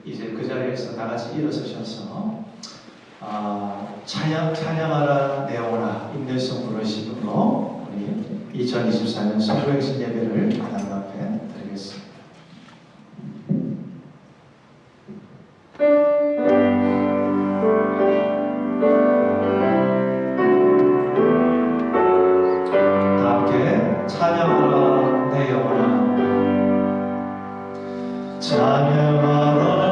이제 그 자리에서 다 같이 일어서셔서 찬양하라 내오라 임내성 부르심으로 우리 2024년 성부행신 예배를 하나님 앞에 드리겠습니다. 다 함께 찬양하라 내 영혼아 찬양하라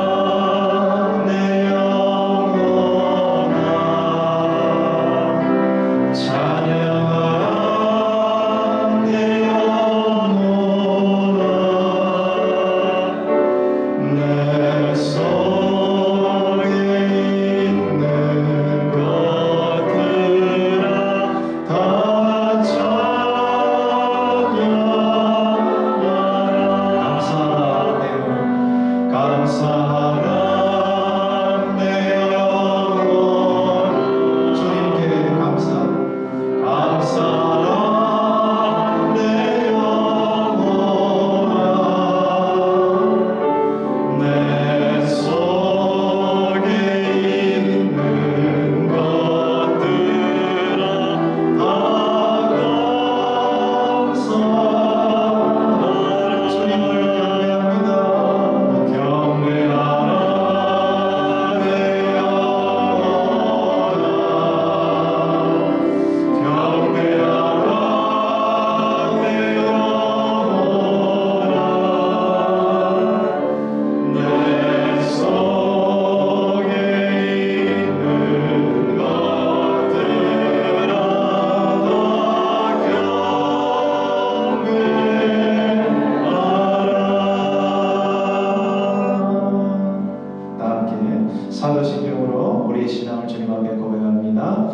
사도신경으로 우리의 신앙을 주님 앞에 고백합니다.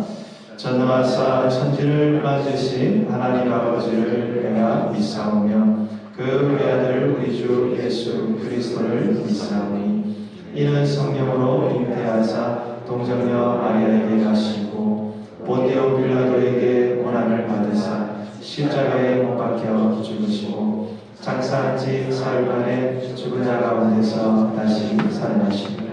전능하사 천지를 만드신 하나님 아버지를 내가 믿사오며 그 외아들 우리 주 예수 그리스도를 믿사오니 이는 성령으로 잉태하사 동정녀 마리아에게 가시고 본디오 빌라도에게 고난을 받으사 십자가에 못 박혀 죽으시고 장사한 지 사흘간에 죽은 자 가운데서 다시 살아나시고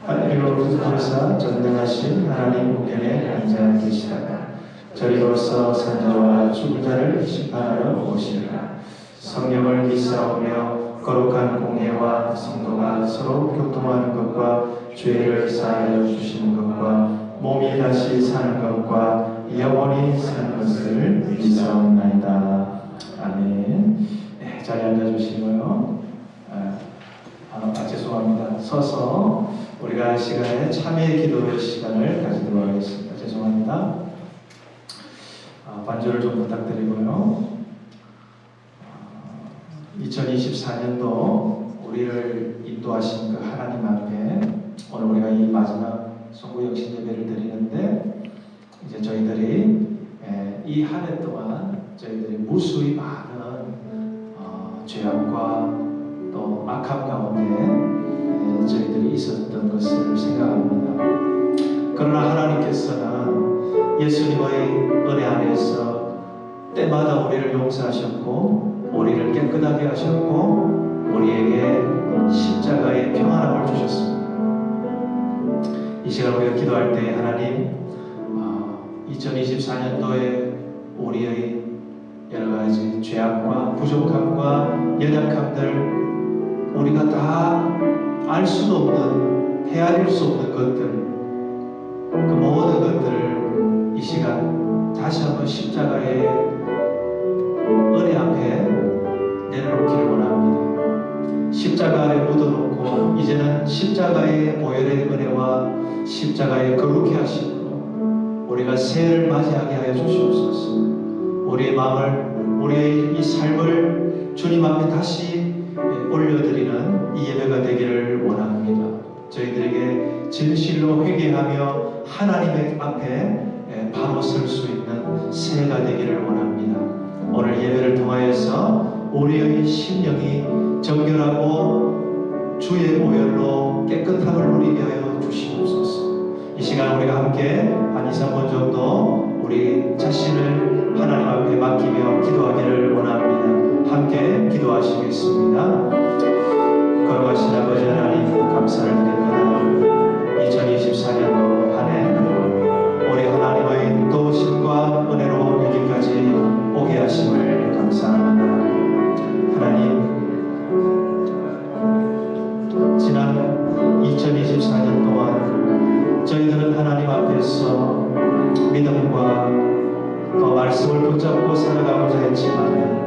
하늘로 부르사 전능하신 하나님 우편에 앉아 계시다가 저리로서 산자와 죽은 자를 심판하러 오시리라. 성령을 믿사오며 거룩한 공예와 성도가 서로 교통하는 것과 죄를 사하여 주시는 것과 몸이 다시 사는 것과 영원히 사는 것을 믿사옵나이다. 아멘. 네, 자리에 앉아주시고요. 죄송합니다. 서서 우리가 시간에 참여의 기도의 시간을 가지도록 하겠습니다. 죄송합니다. 반주를 좀 부탁드리고요. 2024년도 우리를 인도하신 그 하나님 앞에 오늘 우리가 이 마지막 성부영신 예배를 드리는데 이제 저희들이 이 한 해 동안 저희들이 무수히 많은 죄악과 또 악함 가운데 저희들이 있었던 것을 생각합니다. 그러나 하나님께서는 예수님의 은혜 안에서 때마다 우리를 용서하셨고 우리를 깨끗하게 하셨고 우리에게 십자가의 평안함을 주셨습니다. 이 시간 우리가 기도할 때 하나님 2024년도에 우리의 여러 가지 죄악과 부족함과 연약함들 우리가 다 알 수도 없는 헤아릴 수 없는 것들 그 모든 것들을 이 시간 다시 한번 십자가의 은혜 앞에 내려놓기를 원합니다. 십자가 아래 묻어놓고 이제는 십자가의 보혈의 은혜와 십자가의 거룩히 하심으로 우리가 새해를 맞이하게 하여 주시옵소서. 우리의 마음을 우리의 이 삶을 주님 앞에 다시 올려드리는 이 예배가 되기를 원합니다. 저희들에게 진실로 회개하며 하나님의 앞에 바로 설 수 있는 새해가 되기를 원합니다. 오늘 예배를 통하여서 우리의 심령이 정결하고 주의 보혈로 깨끗함을 누리게 하여 주시옵소서. 이 시간 우리가 함께 한 2, 3분 정도 우리 자신을 하나님 앞에 맡기며 기도하기를 원합니다. 함께 기도하시겠습니다. 거룩하신 아버지 하나님 감사를 드립니다. 2024년도 한 해 우리 하나님의 도우심과 은혜로 여기까지 오게 하심을 감사합니다. 하나님, 지난 2024년 동안 저희들은 하나님 앞에서 믿음과 또 말씀을 붙잡고 살아가고자 했지만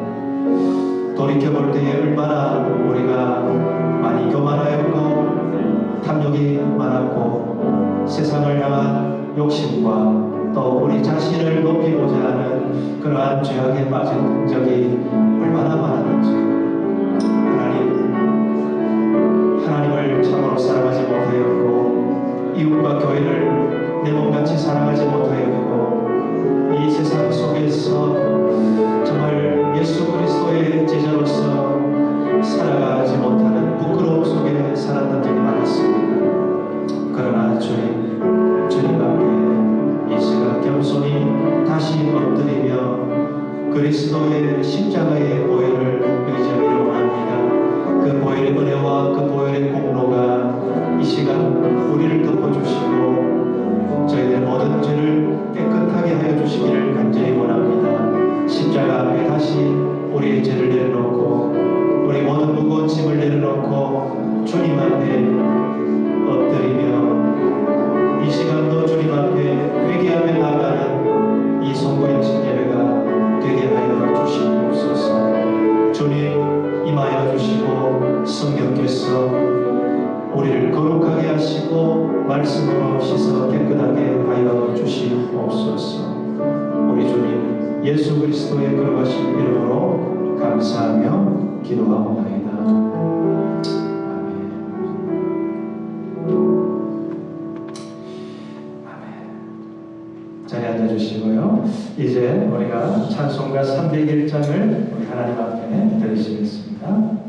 돌이켜볼 때에 얼마나 우리가 많이 교만하였고 탐욕이 많았고 세상을 향한 욕심과 또 우리 자신을 높이고자 하는 그러한 죄악에 빠진 적이 얼마나 많았는지 하나님을 참으로 사랑하지 못하였고 이웃과 교회를 내 몸같이 사랑하지 못하였고 이 세상 속에서 정말 예수 그리스도의 제자로서 살아가지 못하는 부끄러움 속에 살았던 적이 많았습니다. 그러나 주님 앞에 이 시간 겸손히 다시 엎드리며 그리스도의 십자가의 보혈을 의지하기를 원합니다. 그 보혈의 은혜와 그 보혈의 공로가 이 시간 우리를 덮어주시고 저희들의 모든 죄를 깨끗하게 하여 주시기를 간절히 원합니다. 십자가 앞에 다시 우리의 죄를 내려놓고 우리 모든 무거운 짐을 내려놓고 주님 앞에 엎드리며 이 시간도 주님 앞에 회개하며 나아가는 이 송구인식 예배가 되게 하여 주시옵소서. 주님 임하여 주시고 성령께서 우리를 거룩하게 하시고 말씀으로 씻어 깨끗하게 하여 주시옵소서. 우리 주님 예수 그리스도의 거룩하신 이름으로 감사하며 기도하옵나이다. 아멘. 자리에 앉아주시고요. 이제 우리가 찬송가 301장을 우리 하나님 앞에 드리시겠습니다.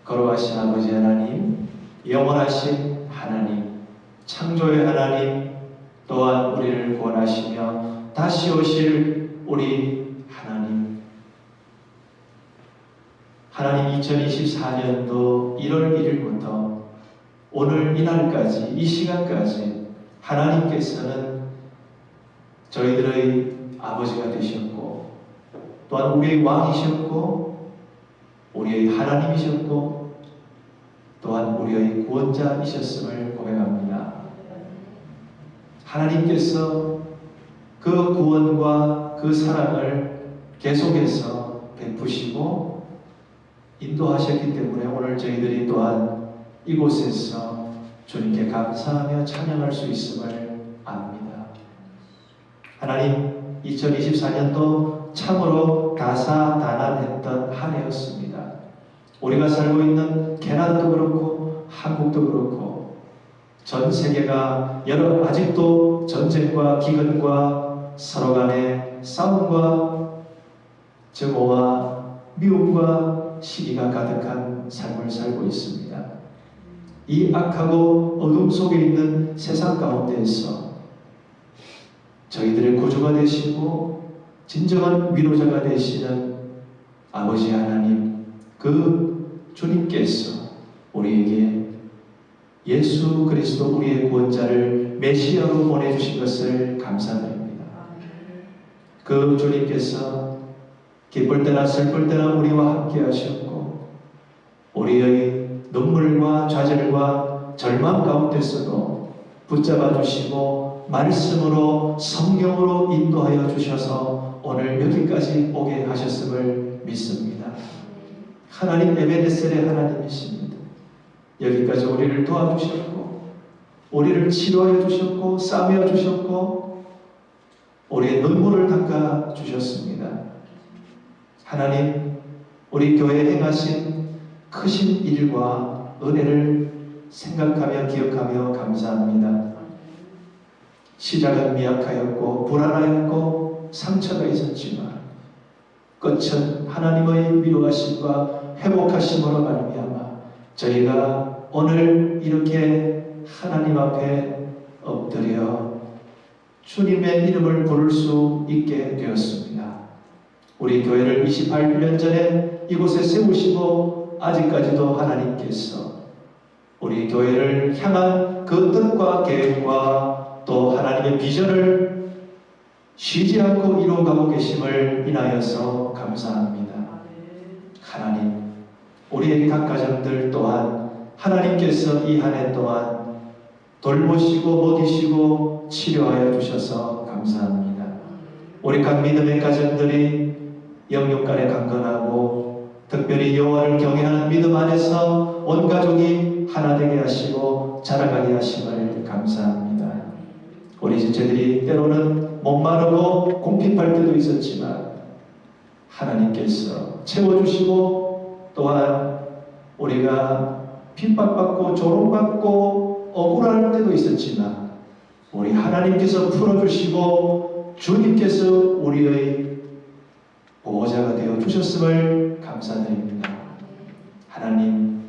거룩하신 아버지 하나님, 영원하신 하나님, 창조의 하나님, 또한 우리를 구원하시며 다시 오실 우리 하나님, 2024년도 1월 1일부터 오늘 이날까지 이 시간까지 하나님께서는 저희들의 아버지가 되셨고 또한 우리의 왕이셨고 우리의 하나님이셨고 또한 우리의 구원자이셨음을 고백합니다. 하나님께서 그 구원과 그 사랑을 계속해서 베푸시고 인도하셨기 때문에 오늘 저희들이 또한 이곳에서 주님께 감사하며 찬양할 수 있음을 압니다. 하나님, 2024년도 참으로 다사다난했던 한 해였습니다. 우리가 살고 있는 캐나다도 그렇고 한국도 그렇고 전 세계가 아직도 전쟁과 기근과 서로 간의 싸움과 증오와 미움과 시기가 가득한 삶을 살고 있습니다. 이 악하고 어둠 속에 있는 세상 가운데에서 저희들의 구주가 되시고 진정한 위로자가 되시는 아버지 하나님, 그 주님께서 우리에게 예수 그리스도 우리의 구원자를 메시아로 보내주신 것을 감사드립니다. 그 주님께서 기쁠 때나 슬플 때나 우리와 함께 하셨고 우리의 눈물과 좌절과 절망 가운데서도 붙잡아 주시고 말씀으로 성령으로 인도하여 주셔서 오늘 여기까지 오게 하셨음을 믿습니다. 하나님 에베네셀의 하나님이십니다. 여기까지 우리를 도와주셨고 우리를 치료하여 주셨고 싸매어 주셨고 우리의 눈물을 닦아 주셨습니다. 하나님, 우리 교회에 행하신 크신 일과 은혜를 생각하며 기억하며 감사합니다. 시작은 미약하였고 불안하였고 상처가 있었지만 끝은 하나님의 위로하심과 회복하심으로 말미암아 저희가 오늘 이렇게 하나님 앞에 엎드려 주님의 이름을 부를 수 있게 되었습니다. 우리 교회를 28년 전에 이곳에 세우시고 아직까지도 하나님께서 우리 교회를 향한 그 뜻과 계획과 또 하나님의 비전을 쉬지 않고 이루어가고 계심을 인하여서 감사합니다. 하나님, 우리의 각 가정들 또한 하나님께서 이 한 해 동안 돌보시고 먹이시고 치료하여 주셔서 감사합니다. 우리 각 믿음의 가정들이 영육 간에 강건하고 특별히 여호와를 경외하는 믿음 안에서 온 가족이 하나 되게 하시고 자라가게 하심을 감사합니다. 우리 지체들이 때로는 목마르고 궁핍할 때도 있었지만 하나님께서 채워주시고 또한 우리가 핍박받고 조롱받고 억울할 때도 있었지만 우리 하나님께서 풀어주시고 주님께서 우리의 보호자가 되어 주셨음을 감사드립니다. 하나님,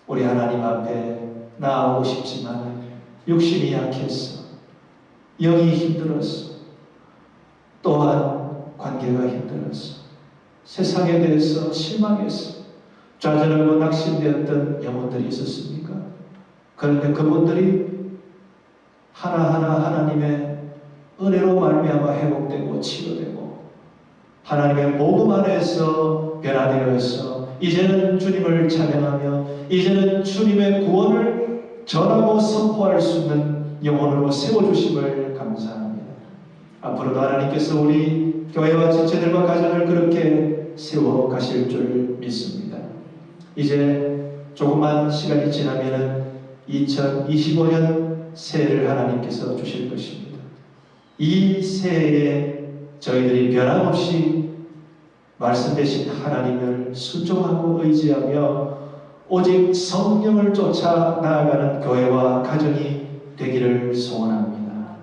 우리 하나님 앞에 나아오고 싶지만 육신이 약해서 영이 힘들어서 또한 관계가 힘들어서 세상에 대해서 실망해서 좌절하고 낙심되었던 영혼들이 있었습니까? 그런데 그분들이 하나하나 하나님의 은혜로 말미암아 회복되고 치료되고 하나님의 복음 안에서 변화되어서 이제는 주님을 찬양하며 이제는 주님의 구원을 전하고 선포할 수 있는 영혼으로 세워주심을 감사합니다. 앞으로도 하나님께서 우리 교회와 지체들과 가정을 그렇게 세워가실 줄 믿습니다. 이제 조금만 시간이 지나면 2025년 새해를 하나님께서 주실 것입니다. 이 새해에 저희들이 변함없이 말씀되신 하나님을 순종하고 의지하며 오직 성령을 쫓아 나아가는 교회와 가정이 되기를 소원합니다.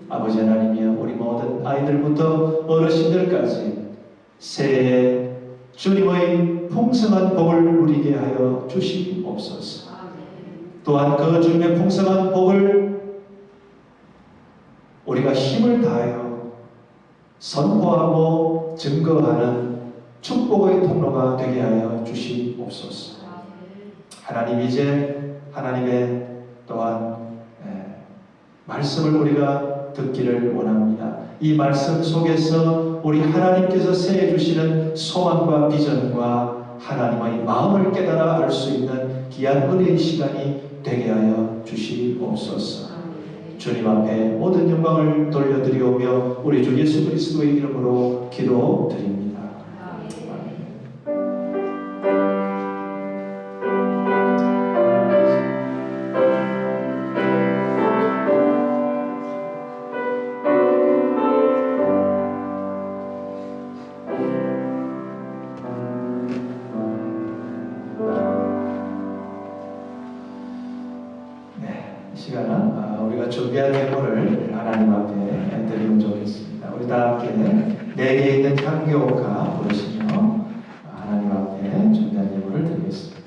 아버지 하나님이여, 우리 모든 아이들부터 어르신들까지 새해에 주님의 풍성한 복을 누리게 하여 주시옵소서. 또한 그 주님의 풍성한 복을 우리가 힘을 다하여 선포하고 증거하는 축복의 통로가 되게 하여 주시옵소서. 하나님, 이제 하나님의 또한 말씀을 우리가 듣기를 원합니다. 이 말씀 속에서 우리 하나님께서 세해 주시는 소망과 비전과 하나님의 마음을 깨달아 알 수 있는 귀한 은혜의 시간이 되게 하여 주시옵소서. 주님 앞에 모든 영광을 돌려드리오며 우리 주 예수 그리스도의 이름으로 기도드립니다. 시간은 우리가 준비한 예물을 하나님 앞에 드리면 좋겠습니다. 우리 다 함께 내게 있는 향교가 부르시며 하나님 앞에 준비한 예물을 드리겠습니다.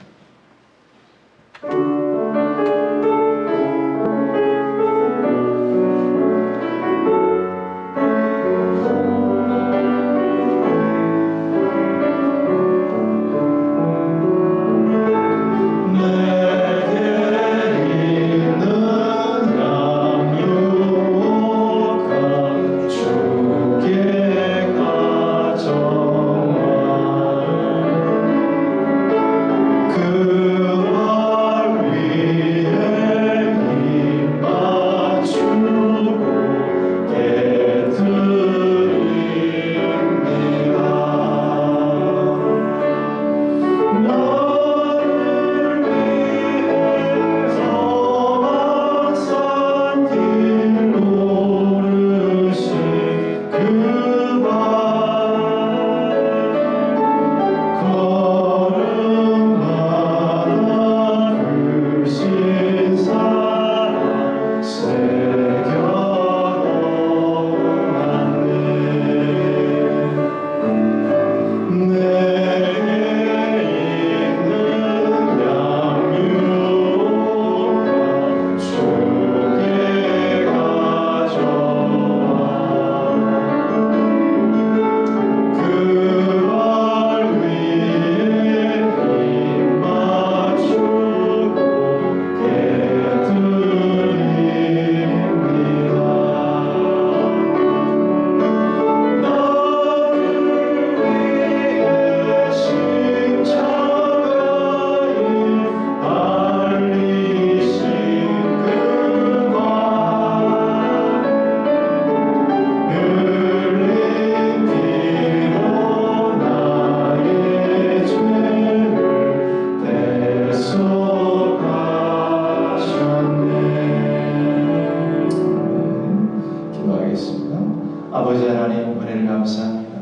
아버지 하나님, 은혜를 감사합니다.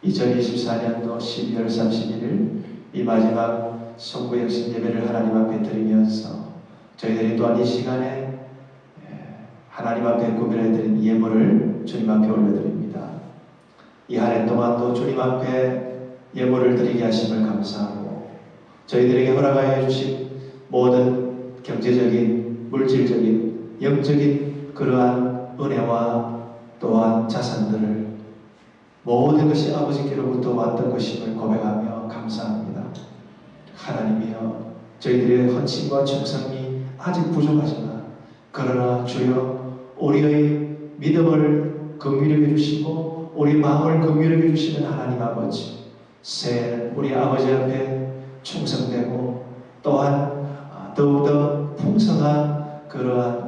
2024년도 12월 31일 이 마지막 성부 역신 예배를 하나님 앞에 드리면서 저희들이 또한 이 시간에 하나님 앞에 구별해드린 예물을 주님 앞에 올려드립니다. 이 한 해 동안도 주님 앞에 예물을 드리게 하심을 감사하고 저희들에게 허락하여 주신 모든 경제적인, 물질적인, 영적인 그러한 은혜와 또한 자산들을 모든 것이 아버지께로부터 왔던 것임을 고백하며 감사합니다. 하나님이여, 저희들의 헌신과 충성이 아직 부족하지만 그러나 주여 우리의 믿음을 긍휼히 해주시고 우리 마음을 긍휼히 해주시는 하나님 아버지, 새해는 우리 아버지 앞에 충성되고 또한 더욱더 풍성한 그러한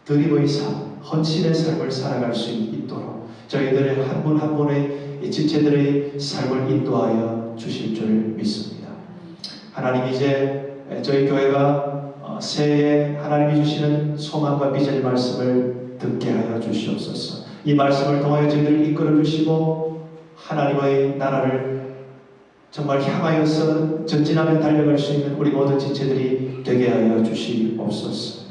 드림의 삶, 헌신의 삶을 살아갈 수 있도록 저희들의 한 분 한 분의 이 지체들의 삶을 인도하여 주실 줄 믿습니다. 하나님, 이제 저희 교회가 새해에 하나님이 주시는 소망과 비전의 말씀을 듣게 하여 주시옵소서. 이 말씀을 통하여 저희들을 이끌어 주시고 하나님의 나라를 정말 향하여서 전진하며 달려갈 수 있는 우리 모든 지체들이 되게 하여 주시옵소서.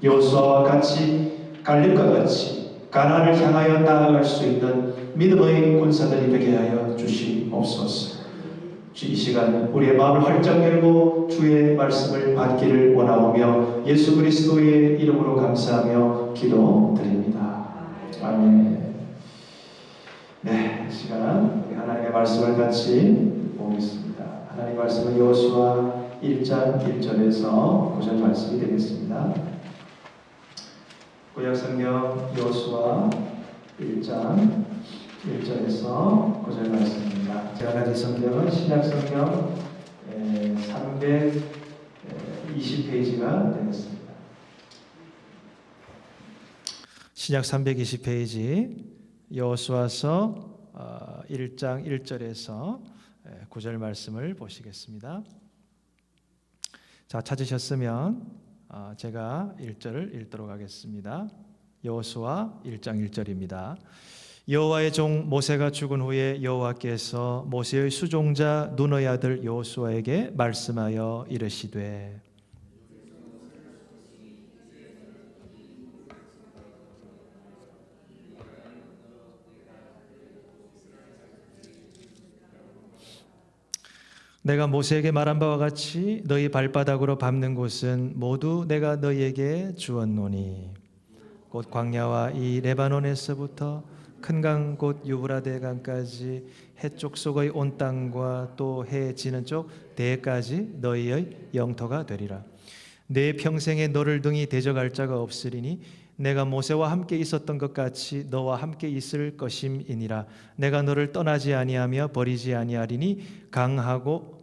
여호수아와 같이, 갈렙과 같이 가나안을 향하여 나아갈 수 있는 믿음의 군사들이 되게 하여 주시옵소서. 이 시간 우리의 마음을 활짝 열고 주의 말씀을 받기를 원하오며 예수 그리스도의 이름으로 감사하며 기도드립니다. 아멘. 네, 이 시간 우리 하나님의 말씀을 같이 보겠습니다. 하나님의 말씀은 여호수아 1장 1절에서 9절 말씀이 되겠습니다. 구약 성경 여호수아 1장 1절에서 9절 말씀입니다. 제가 가진 성경은 신약 성경 320페이지가 되겠습니다. 신약 320페이지 여호수아서 1장 1절에서 9절 말씀을 보시겠습니다. 자, 찾으셨으면 제가 1절을 읽도록 하겠습니다. 여호수아 1장 1절입니다. 여호와의 종 모세가 죽은 후에 여호와께서 모세의 수종자 눈의 아들 여호수아에게 말씀하여 이르시되 내가 모세에게 말한 바와 같이 너희 발바닥으로 밟는 곳은 모두 내가 너희에게 주었노니 곧 광야와 이 레바논에서부터 큰 강 곧 유브라데 강까지 해쪽 속의 온 땅과 또 해 지는 쪽 대해까지 너희의 영토가 되리라. 내 평생에 너를 등이 대적할 자가 없으리니 내가 모세와 함께 있었던 것 같이 너와 함께 있을 것임이니라. 내가 너를 떠나지 아니하며 버리지 아니하리니 강하고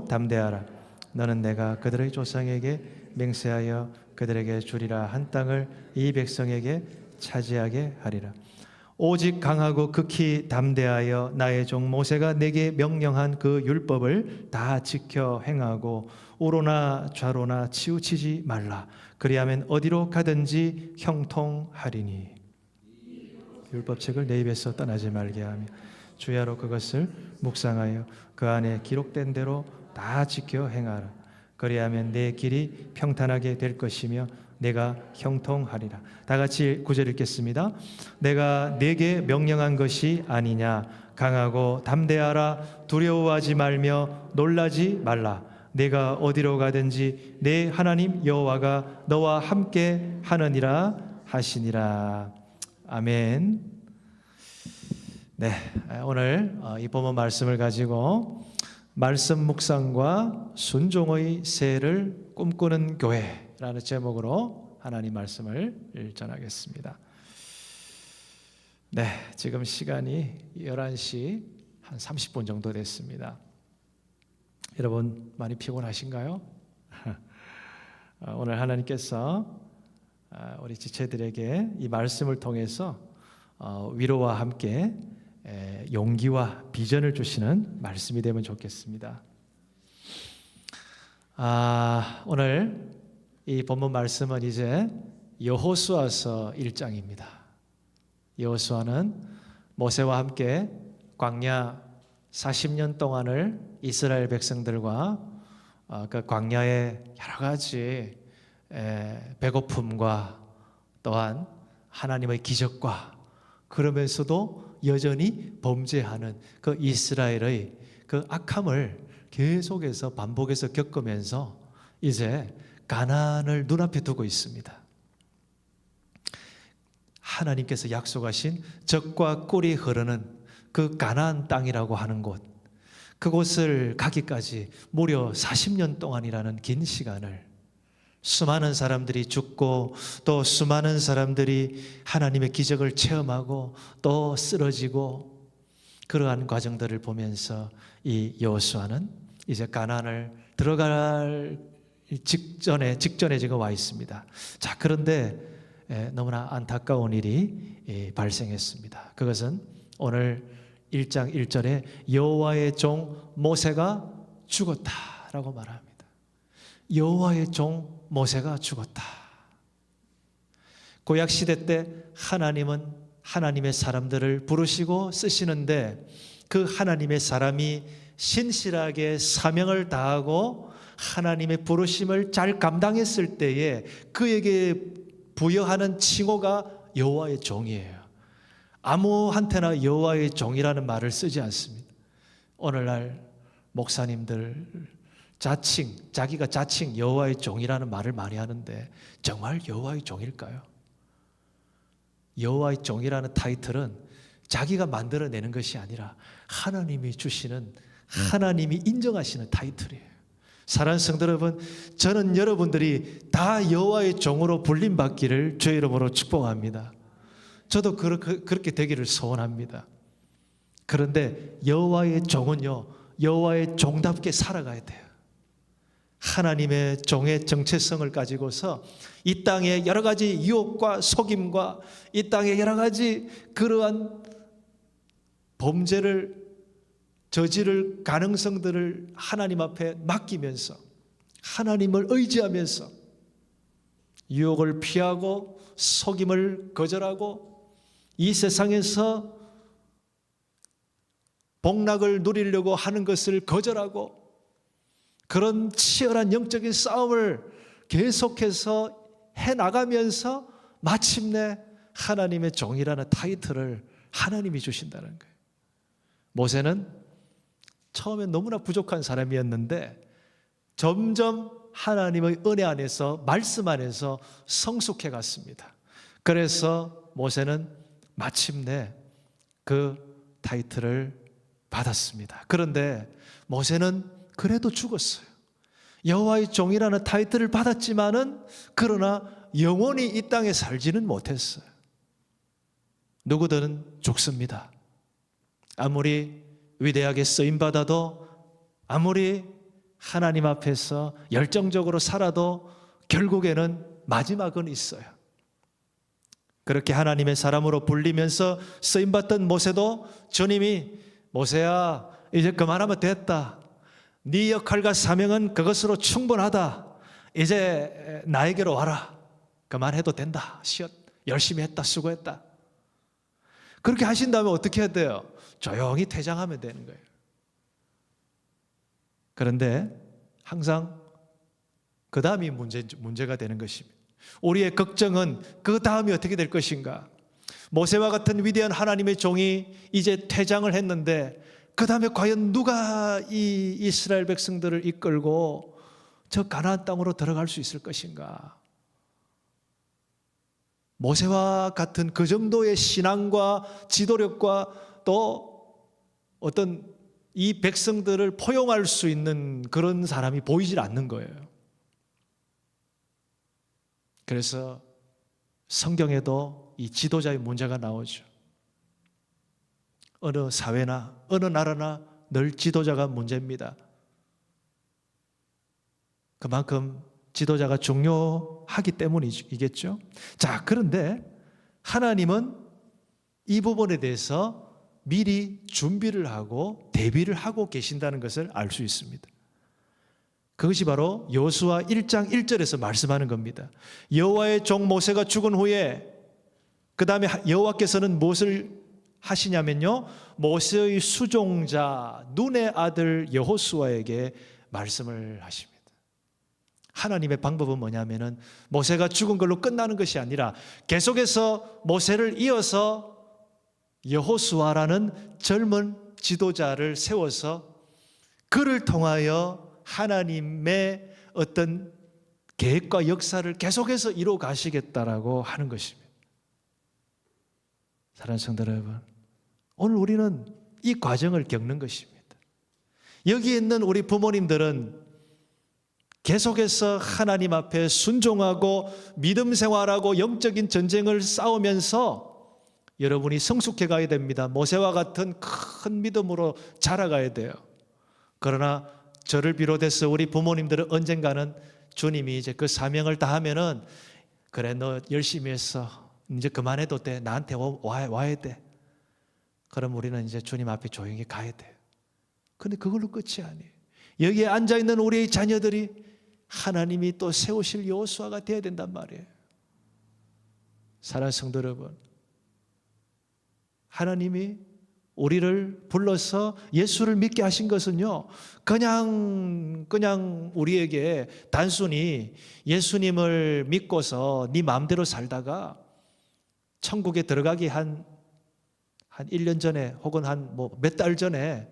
담대하라. 너는 내가 그들의 조상에게 맹세하여 그들에게 주리라 한 땅을 이 백성에게 차지하게 하리라. 오직 강하고 극히 담대하여 나의 종 모세가 내게 명령한 그 율법을 다 지켜 행하고 우로나 좌로나 치우치지 말라. 그리하면 어디로 가든지 형통하리니 율법책을 내 입에서 떠나지 말게 하며 주야로 그것을 묵상하여 그 안에 기록된 대로 다 지켜 행하라. 그리하면 내 길이 평탄하게 될 것이며 내가 형통하리라. 다 같이 9절 읽겠습니다. 내가 내게 명령한 것이 아니냐. 강하고 담대하라. 두려워하지 말며 놀라지 말라. 내가 어디로 가든지 내 하나님 여호와가 너와 함께 하느니라 하시니라. 아멘. 네, 오늘 이 본문 말씀을 가지고 말씀 묵상과 순종의 새해를 꿈꾸는 교회라는 제목으로 하나님 말씀을 전하겠습니다. 네, 지금 시간이 11시 한 30분 정도 됐습니다. 여러분 많이 피곤하신가요? 오늘 하나님께서 우리 지체들에게 이 말씀을 통해서 위로와 함께 용기와 비전을 주시는 말씀이 되면 좋겠습니다. 오늘 이 본문 말씀은 이제 여호수아서 1장입니다. 여호수아는 모세와 함께 광야 40년 동안을 이스라엘 백성들과 그 광야의 여러 가지 배고픔과 또한 하나님의 기적과 그러면서도 여전히 범죄하는 그 이스라엘의 그 악함을 계속해서 반복해서 겪으면서 이제 가나안을 눈앞에 두고 있습니다. 하나님께서 약속하신 젖과 꿀이 흐르는 그 가나안 땅이라고 하는 곳, 그곳을 가기까지 무려 40년 동안이라는 긴 시간을 수많은 사람들이 죽고 또 수많은 사람들이 하나님의 기적을 체험하고 또 쓰러지고 그러한 과정들을 보면서 이 여호수아는 이제 가나안을 들어갈 직전에 지금 와 있습니다. 자, 그런데 너무나 안타까운 일이 발생했습니다. 그것은 오늘 1장 1절에 여호와의 종 모세가 죽었다라고 말합니다. 여호와의 종 모세가 죽었다. 구약 시대 때 하나님은 하나님의 사람들을 부르시고 쓰시는데 그 하나님의 사람이 신실하게 사명을 다하고 하나님의 부르심을 잘 감당했을 때에 그에게 부여하는 칭호가 여호와의 종이에요. 아무한테나 여호와의 종이라는 말을 쓰지 않습니다. 오늘날 목사님들 자기가 자칭 여호와의 종이라는 말을 많이 하는데 정말 여호와의 종일까요? 여호와의 종이라는 타이틀은 자기가 만들어내는 것이 아니라 하나님이 주시는, 하나님이 인정하시는 타이틀이에요. 사랑하는 성도 여러분, 저는 여러분들이 다 여호와의 종으로 불림받기를 주의 이름으로 축복합니다. 저도 그렇게 되기를 소원합니다. 그런데 여호와의 종은요, 여호와의 종답게 살아가야 돼요. 하나님의 종의 정체성을 가지고서 이 땅의 여러 가지 유혹과 속임과 이 땅의 여러 가지 그러한 범죄를 저지를 가능성들을 하나님 앞에 맡기면서 하나님을 의지하면서 유혹을 피하고 속임을 거절하고 이 세상에서 복락을 누리려고 하는 것을 거절하고 그런 치열한 영적인 싸움을 계속해서 해나가면서 마침내 하나님의 종이라는 타이틀을 하나님이 주신다는 거예요. 모세는 처음엔 너무나 부족한 사람이었는데 점점 하나님의 은혜 안에서, 말씀 안에서 성숙해 갔습니다. 그래서 모세는 마침내 그 타이틀을 받았습니다. 그런데 모세는 그래도 죽었어요. 여호와의 종이라는 타이틀을 받았지만은 그러나 영원히 이 땅에 살지는 못했어요. 누구든 죽습니다. 아무리 위대하게 쓰임받아도, 아무리 하나님 앞에서 열정적으로 살아도 결국에는 마지막은 있어요. 그렇게 하나님의 사람으로 불리면서 쓰임받던 모세도 주님이 모세야 이제 그만하면 됐다. 네 역할과 사명은 그것으로 충분하다. 이제 나에게로 와라. 그만해도 된다. 열심히 했다. 수고했다. 그렇게 하신 다음에 어떻게 해야 돼요? 조용히 퇴장하면 되는 거예요. 그런데 항상 그 다음이 문제가 되는 것입니다. 우리의 걱정은 그 다음이 어떻게 될 것인가. 모세와 같은 위대한 하나님의 종이 이제 퇴장을 했는데 그 다음에 과연 누가 이 이스라엘 백성들을 이끌고 저 가나안 땅으로 들어갈 수 있을 것인가. 모세와 같은 그 정도의 신앙과 지도력과 또 어떤 이 백성들을 포용할 수 있는 그런 사람이 보이질 않는 거예요. 그래서 성경에도 이 지도자의 문제가 나오죠. 어느 사회나 어느 나라나 늘 지도자가 문제입니다. 그만큼 지도자가 중요하기 때문이겠죠. 자, 그런데 하나님은 이 부분에 대해서 미리 준비를 하고 대비를 하고 계신다는 것을 알 수 있습니다. 그것이 바로 여호수아 1장 1절에서 말씀하는 겁니다. 여호와의 종 모세가 죽은 후에 그 다음에 여호와께서는 무엇을 하시냐면요, 모세의 수종자 눈의 아들 여호수아에게 말씀을 하십니다. 하나님의 방법은 뭐냐면은 모세가 죽은 걸로 끝나는 것이 아니라 계속해서 모세를 이어서 여호수아라는 젊은 지도자를 세워서 그를 통하여 하나님의 어떤 계획과 역사를 계속해서 이루어 가시겠다라고 하는 것입니다. 사랑하는 성도 여러분, 오늘 우리는 이 과정을 겪는 것입니다. 여기 있는 우리 부모님들은 계속해서 하나님 앞에 순종하고 믿음 생활하고 영적인 전쟁을 싸우면서 여러분이 성숙해 가야 됩니다. 모세와 같은 큰 믿음으로 자라가야 돼요. 그러나 저를 비롯해서 우리 부모님들은 언젠가는 주님이 이제 그 사명을 다하면은 그래 너 열심히 했어. 이제 그만해도 돼. 나한테 와야 돼. 그럼 우리는 이제 주님 앞에 조용히 가야 돼요. 근데 그걸로 끝이 아니에요. 여기에 앉아있는 우리의 자녀들이 하나님이 또 세우실 여호수아가 되어야 된단 말이에요. 사랑하는 성도 여러분, 하나님이 우리를 불러서 예수를 믿게 하신 것은요, 그냥 우리에게 단순히 예수님을 믿고서 네 마음대로 살다가 천국에 들어가기 한 1년 전에 혹은 한 몇 달 전에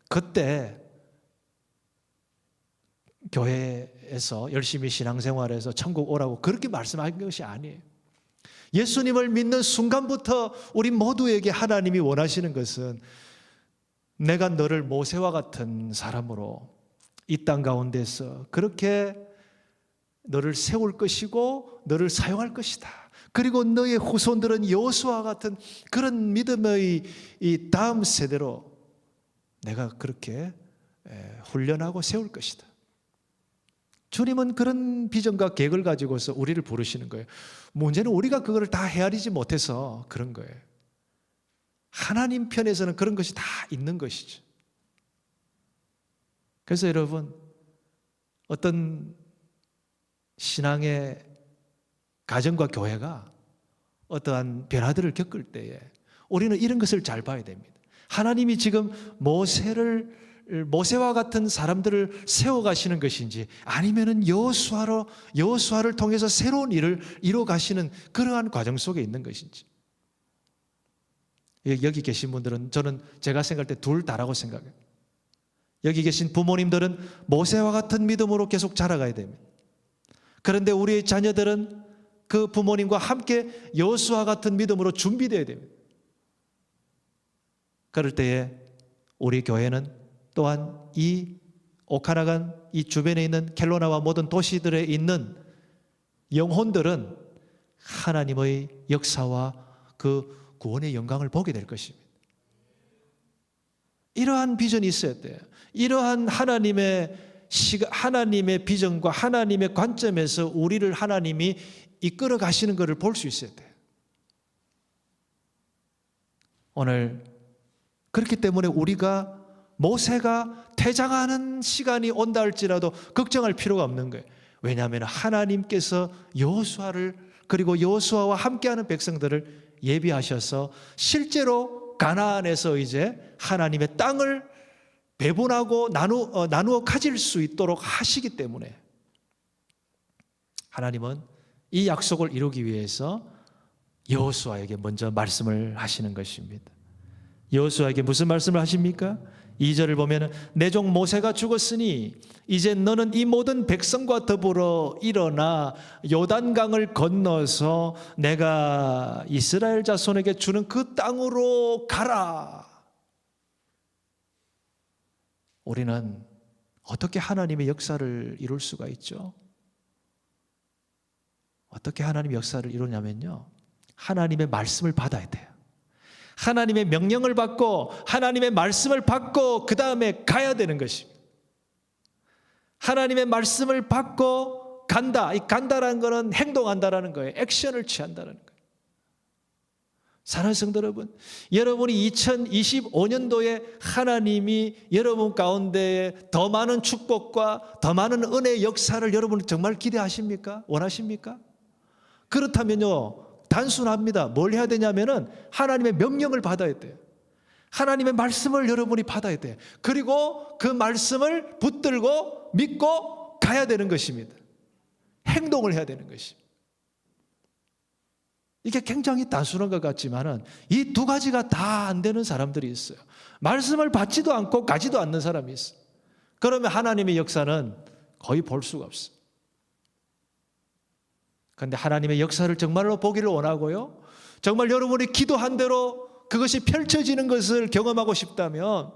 그때 교회에서 열심히 신앙생활해서 천국 오라고 그렇게 말씀하신 것이 아니에요. 예수님을 믿는 순간부터 우리 모두에게 하나님이 원하시는 것은 내가 너를 모세와 같은 사람으로 이 땅 가운데서 그렇게 너를 세울 것이고 너를 사용할 것이다. 그리고 너의 후손들은 여호수아와 같은 그런 믿음의 이 다음 세대로 내가 그렇게 훈련하고 세울 것이다. 주님은 그런 비전과 계획을 가지고서 우리를 부르시는 거예요. 문제는 우리가 그걸 다 헤아리지 못해서 그런 거예요. 하나님 편에서는 그런 것이 다 있는 것이죠. 그래서 여러분, 어떤 신앙의 가정과 교회가 어떠한 변화들을 겪을 때에 우리는 이런 것을 잘 봐야 됩니다. 하나님이 지금 모세와 같은 사람들을 세워가시는 것인지 아니면은 여호수아를 통해서 새로운 일을 이뤄가시는 그러한 과정 속에 있는 것인지. 여기 계신 분들은 저는 제가 생각할 때 둘 다라고 생각해요. 여기 계신 부모님들은 모세와 같은 믿음으로 계속 자라가야 됩니다. 그런데 우리의 자녀들은 그 부모님과 함께 여호수아 같은 믿음으로 준비되어야 됩니다. 그럴 때에 우리 교회는 또한 이 오카나간 이 주변에 있는 켈로나와 모든 도시들에 있는 영혼들은 하나님의 역사와 그 구원의 영광을 보게 될 것입니다. 이러한 비전이 있어야 돼요. 이러한 하나님의 비전과 하나님의 관점에서 우리를 하나님이 이끌어 가시는 것을 볼 수 있어야 돼요. 오늘 그렇기 때문에 우리가 모세가 퇴장하는 시간이 온다 할지라도 걱정할 필요가 없는 거예요. 왜냐하면 하나님께서 여호수아를 그리고 여호수아와 함께하는 백성들을 예비하셔서 실제로 가나안에서 이제 하나님의 땅을 배분하고 나누어 가질 수 있도록 하시기 때문에 하나님은 이 약속을 이루기 위해서 여호수아에게 먼저 말씀을 하시는 것입니다. 여호수아에게 무슨 말씀을 하십니까? 2절을 보면 내 종 모세가 죽었으니 이제 너는 이 모든 백성과 더불어 일어나 요단강을 건너서 내가 이스라엘 자손에게 주는 그 땅으로 가라. 우리는 어떻게 하나님의 역사를 이룰 수가 있죠? 어떻게 하나님의 역사를 이루냐면요, 하나님의 말씀을 받아야 돼요. 하나님의 명령을 받고 하나님의 말씀을 받고 그 다음에 가야 되는 것입니다. 하나님의 말씀을 받고 간다. 이 간다라는 것은 행동한다라는 거예요. 액션을 취한다는 거예요. 사랑하는 성도 여러분, 여러분이 2025년도에 하나님이 여러분 가운데에 더 많은 축복과 더 많은 은혜의 역사를 여러분 정말 기대하십니까? 원하십니까? 그렇다면요, 단순합니다. 뭘 해야 되냐면은 하나님의 명령을 받아야 돼요. 하나님의 말씀을 여러분이 받아야 돼요. 그리고 그 말씀을 붙들고 믿고 가야 되는 것입니다. 행동을 해야 되는 것입니다. 이게 굉장히 단순한 것 같지만은 이 두 가지가 다 안 되는 사람들이 있어요. 말씀을 받지도 않고 가지도 않는 사람이 있어요. 그러면 하나님의 역사는 거의 볼 수가 없어요. 그런데 하나님의 역사를 정말로 보기를 원하고요, 정말 여러분이 기도한 대로 그것이 펼쳐지는 것을 경험하고 싶다면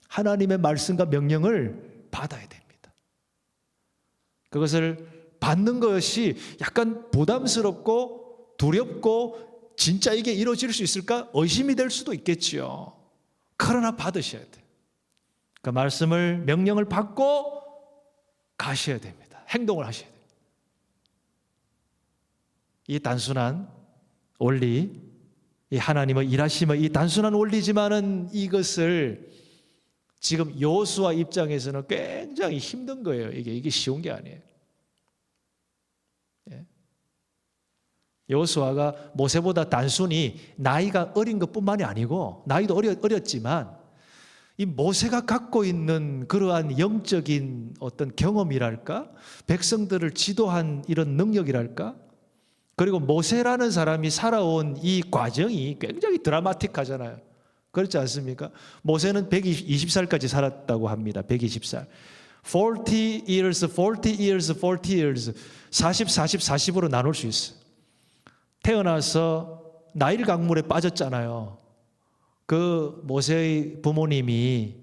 하나님의 말씀과 명령을 받아야 됩니다. 그것을 받는 것이 약간 부담스럽고 두렵고 진짜 이게 이루어질 수 있을까 의심이 될 수도 있겠지요. 그러나 받으셔야 돼요. 그 말씀을 명령을 받고 가셔야 됩니다. 행동을 하셔야 돼요. 이 단순한 원리, 이 하나님의 일하심의 이 단순한 원리지만은 이것을 지금 여호수아 입장에서는 굉장히 힘든 거예요. 이게 쉬운 게 아니에요. 예. 여호수아가 모세보다 단순히 나이가 어린 것뿐만이 아니고 나이도 어렸지만 이 모세가 갖고 있는 그러한 영적인 어떤 경험이랄까, 백성들을 지도한 이런 능력이랄까, 그리고 모세라는 사람이 살아온 이 과정이 굉장히 드라마틱하잖아요. 그렇지 않습니까? 모세는 120살까지 살았다고 합니다. 120살. 40 years, 40 years, 40 years. 40, 40, 40으로 나눌 수 있어요. 태어나서 나일 강물에 빠졌잖아요. 그 모세의 부모님이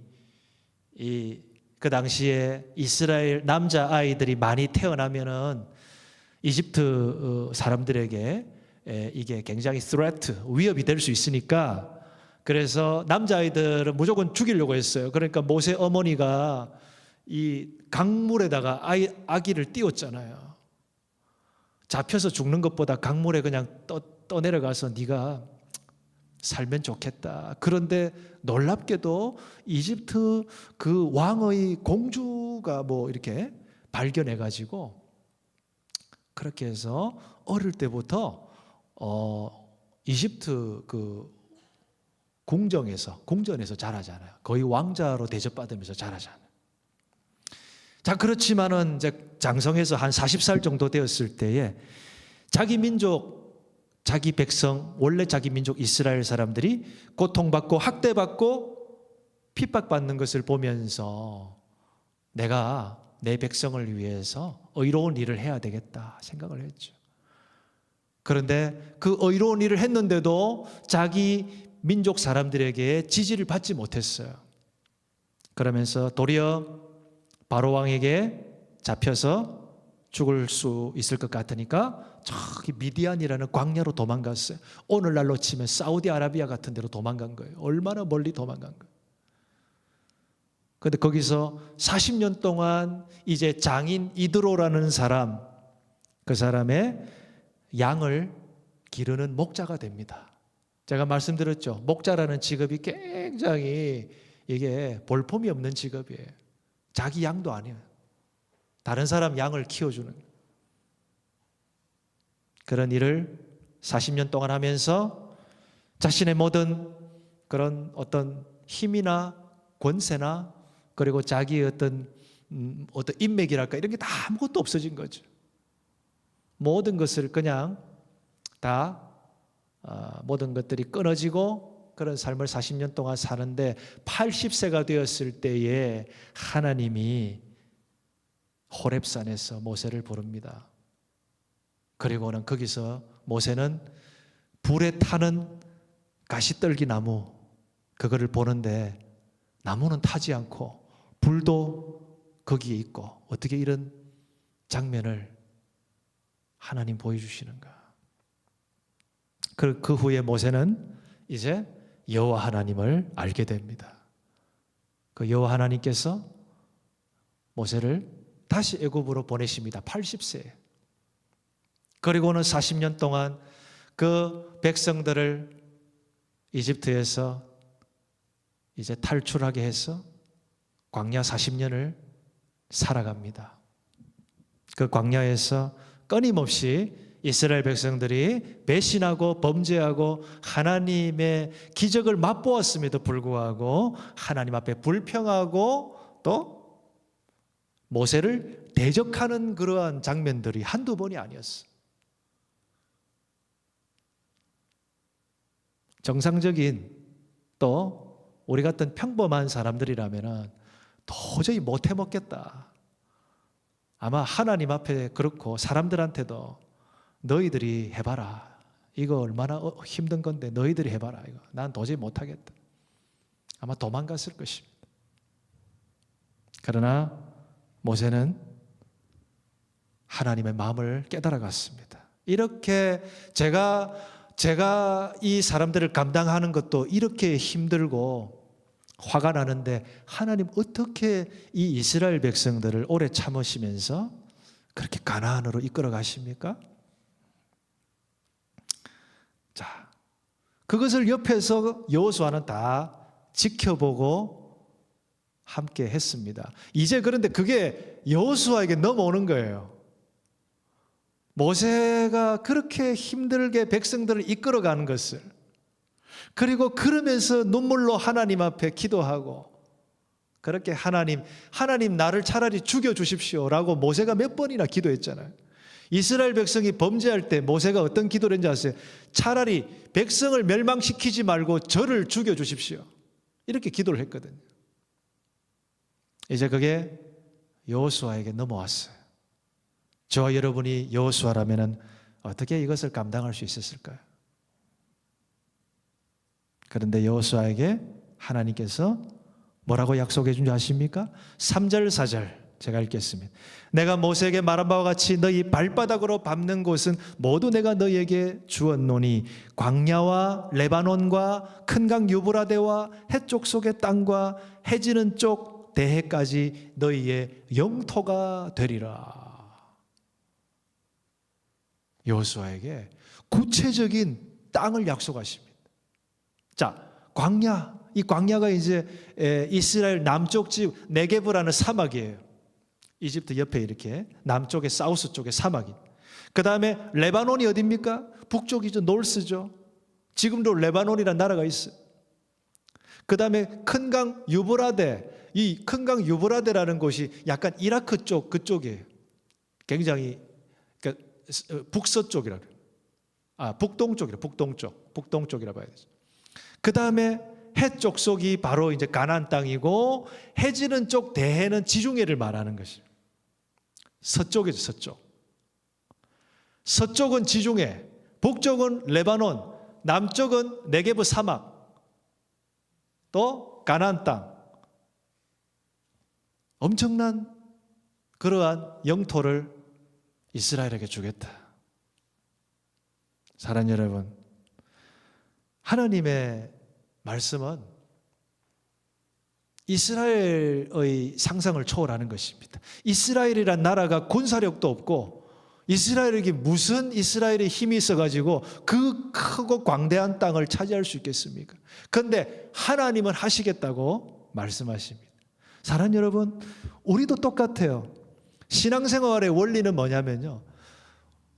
그 당시에 이스라엘 남자 아이들이 많이 태어나면은 이집트 사람들에게 이게 굉장히 위협이 될 수 있으니까, 그래서 남자아이들은 무조건 죽이려고 했어요. 그러니까 모세 어머니가 이 강물에다가 아기를 띄웠잖아요. 잡혀서 죽는 것보다 강물에 그냥 떠내려가서 네가 살면 좋겠다. 그런데 놀랍게도 이집트 그 왕의 공주가 뭐 이렇게 발견해가지고 그렇게 해서 어릴 때부터 이집트 그 궁전에서 자라잖아요. 거의 왕자로 대접받으면서 자라잖아요. 자, 그렇지만은 이제 장성해서 한 40살 정도 되었을 때에 자기 민족, 자기 백성, 원래 자기 민족 이스라엘 사람들이 고통받고 학대받고 핍박받는 것을 보면서 내가 내 백성을 위해서 의로운 일을 해야 되겠다 생각을 했죠. 그런데 그 의로운 일을 했는데도 자기 민족 사람들에게 지지를 받지 못했어요. 그러면서 도리어 바로 왕에게 잡혀서 죽을 수 있을 것 같으니까 저기 미디안이라는 광야로 도망갔어요. 오늘날로 치면 사우디아라비아 같은 데로 도망간 거예요. 얼마나 멀리 도망간 거예요. 그런데 거기서 40년 동안 이제 장인 이드로라는 사람, 그 사람의 양을 기르는 목자가 됩니다. 제가 말씀드렸죠. 목자라는 직업이 굉장히 이게 볼품이 없는 직업이에요. 자기 양도 아니에요. 다른 사람 양을 키워주는 그런 일을 40년 동안 하면서 자신의 모든 그런 어떤 힘이나 권세나 그리고 자기의 어떤 인맥이랄까 이런 게 다 아무것도 없어진 거죠. 모든 것을 그냥 다 모든 것들이 끊어지고 그런 삶을 40년 동안 사는데 80세가 되었을 때에 하나님이 호렙산에서 모세를 부릅니다. 그리고는 거기서 모세는 불에 타는 가시떨기 나무 그거를 보는데 나무는 타지 않고 불도 거기에 있고 어떻게 이런 장면을 하나님 보여주시는가. 그 후에 모세는 이제 여호와 하나님을 알게 됩니다. 그 여호와 하나님께서 모세를 다시 애굽으로 보내십니다. 80세. 그리고는 40년 동안 그 백성들을 이집트에서 이제 탈출하게 해서 광야 40년을 살아갑니다. 그 광야에서 끊임없이 이스라엘 백성들이 배신하고 범죄하고 하나님의 기적을 맛보았음에도 불구하고 하나님 앞에 불평하고 또 모세를 대적하는 그러한 장면들이 한두 번이 아니었어요. 정상적인 또 우리 같은 평범한 사람들이라면 도저히 못 해먹겠다. 아마 하나님 앞에 그렇고 사람들한테도 너희들이 해봐라. 이거 얼마나 힘든 건데 너희들이 해봐라. 이거 난 도저히 못하겠다. 아마 도망갔을 것입니다. 그러나 모세는 하나님의 마음을 깨달아갔습니다. 이렇게 제가 이 사람들을 감당하는 것도 이렇게 힘들고 화가 나는데 하나님 어떻게 이 이스라엘 백성들을 오래 참으시면서 그렇게 가나안으로 이끌어 가십니까? 자, 그것을 옆에서 여호수아는 다 지켜보고 함께 했습니다. 이제 그런데 그게 여호수아에게 넘어오는 거예요. 모세가 그렇게 힘들게 백성들을 이끌어가는 것을, 그리고 그러면서 눈물로 하나님 앞에 기도하고 그렇게 하나님 나를 차라리 죽여주십시오라고 모세가 몇 번이나 기도했잖아요. 이스라엘 백성이 범죄할 때 모세가 어떤 기도를 했는지 아세요? 차라리 백성을 멸망시키지 말고 저를 죽여주십시오. 이렇게 기도를 했거든요. 이제 그게 여호수아에게 넘어왔어요. 저와 여러분이 여호수아라면 어떻게 이것을 감당할 수 있었을까요? 그런데 여호수아에게 하나님께서 뭐라고 약속해 준 줄 아십니까? 3절 4절 제가 읽겠습니다. 내가 모세에게 말한 바와 같이 너희 발바닥으로 밟는 곳은 모두 내가 너희에게 주었노니 광야와 레바논과 큰 강 유브라데와 해쪽 속의 땅과 해지는 쪽 대해까지 너희의 영토가 되리라. 여호수아에게 구체적인 땅을 약속하십니다. 자, 광야, 이 광야가 이제 이스라엘 남쪽 집 네게브라는 사막이에요. 이집트 옆에 이렇게 남쪽에 사우스 쪽에 사막이. 그 다음에 레바논이 어디입니까? 북쪽이죠. 노스죠. 지금도 레바논이라는 나라가 있어요. 그 다음에 큰 강 유브라데, 이 큰 강 유브라데라는 곳이 약간 이라크 쪽 그쪽이에요. 굉장히 그러니까 북서쪽이라 그래요. 북동쪽이라, 북동쪽이라 봐야 되죠. 그 다음에 해쪽 속이 바로 이제 가나안 땅이고 해지는 쪽 대해는 지중해를 말하는 것이에요. 서쪽이죠, 서쪽. 서쪽은 지중해, 북쪽은 레바논, 남쪽은 네게브 사막, 또 가나안 땅. 엄청난 그러한 영토를 이스라엘에게 주겠다. 사랑하는 여러분, 하나님의 말씀은 이스라엘의 상상을 초월하는 것입니다. 이스라엘이란 나라가 군사력도 없고 이스라엘에게 무슨 이스라엘의 힘이 있어가지고 그 크고 광대한 땅을 차지할 수 있겠습니까? 그런데 하나님은 하시겠다고 말씀하십니다. 사랑하는 여러분, 우리도 똑같아요. 신앙생활의 원리는 뭐냐면요,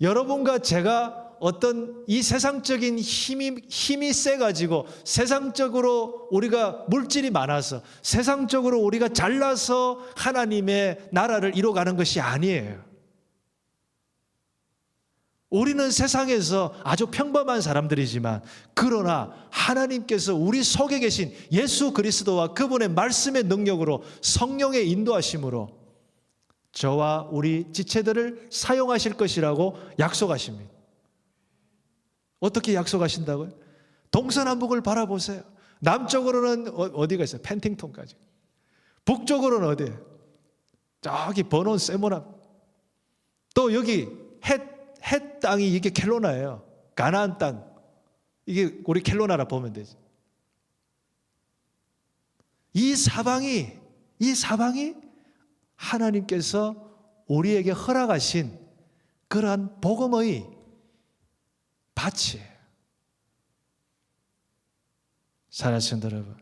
여러분과 제가 어떤 이 세상적인 힘이 세가지고 세상적으로 우리가 물질이 많아서 세상적으로 우리가 잘나서 하나님의 나라를 이뤄가는 것이 아니에요. 우리는 세상에서 아주 평범한 사람들이지만 그러나 하나님께서 우리 속에 계신 예수 그리스도와 그분의 말씀의 능력으로 성령의 인도하심으로 저와 우리 지체들을 사용하실 것이라고 약속하십니다. 어떻게 약속하신다고요? 동서남북을 바라보세요. 남쪽으로는 어디가 있어요? 펜팅턴까지. 북쪽으로는 어디예요? 저기 버논 세모나. 또 여기 헷 땅이 이게 켈로나예요. 가나안 땅. 이게 우리 켈로나라 보면 되지. 이 사방이 하나님께서 우리에게 허락하신 그러한 복음의 밭이에요. 사랑하는 성도 여러분,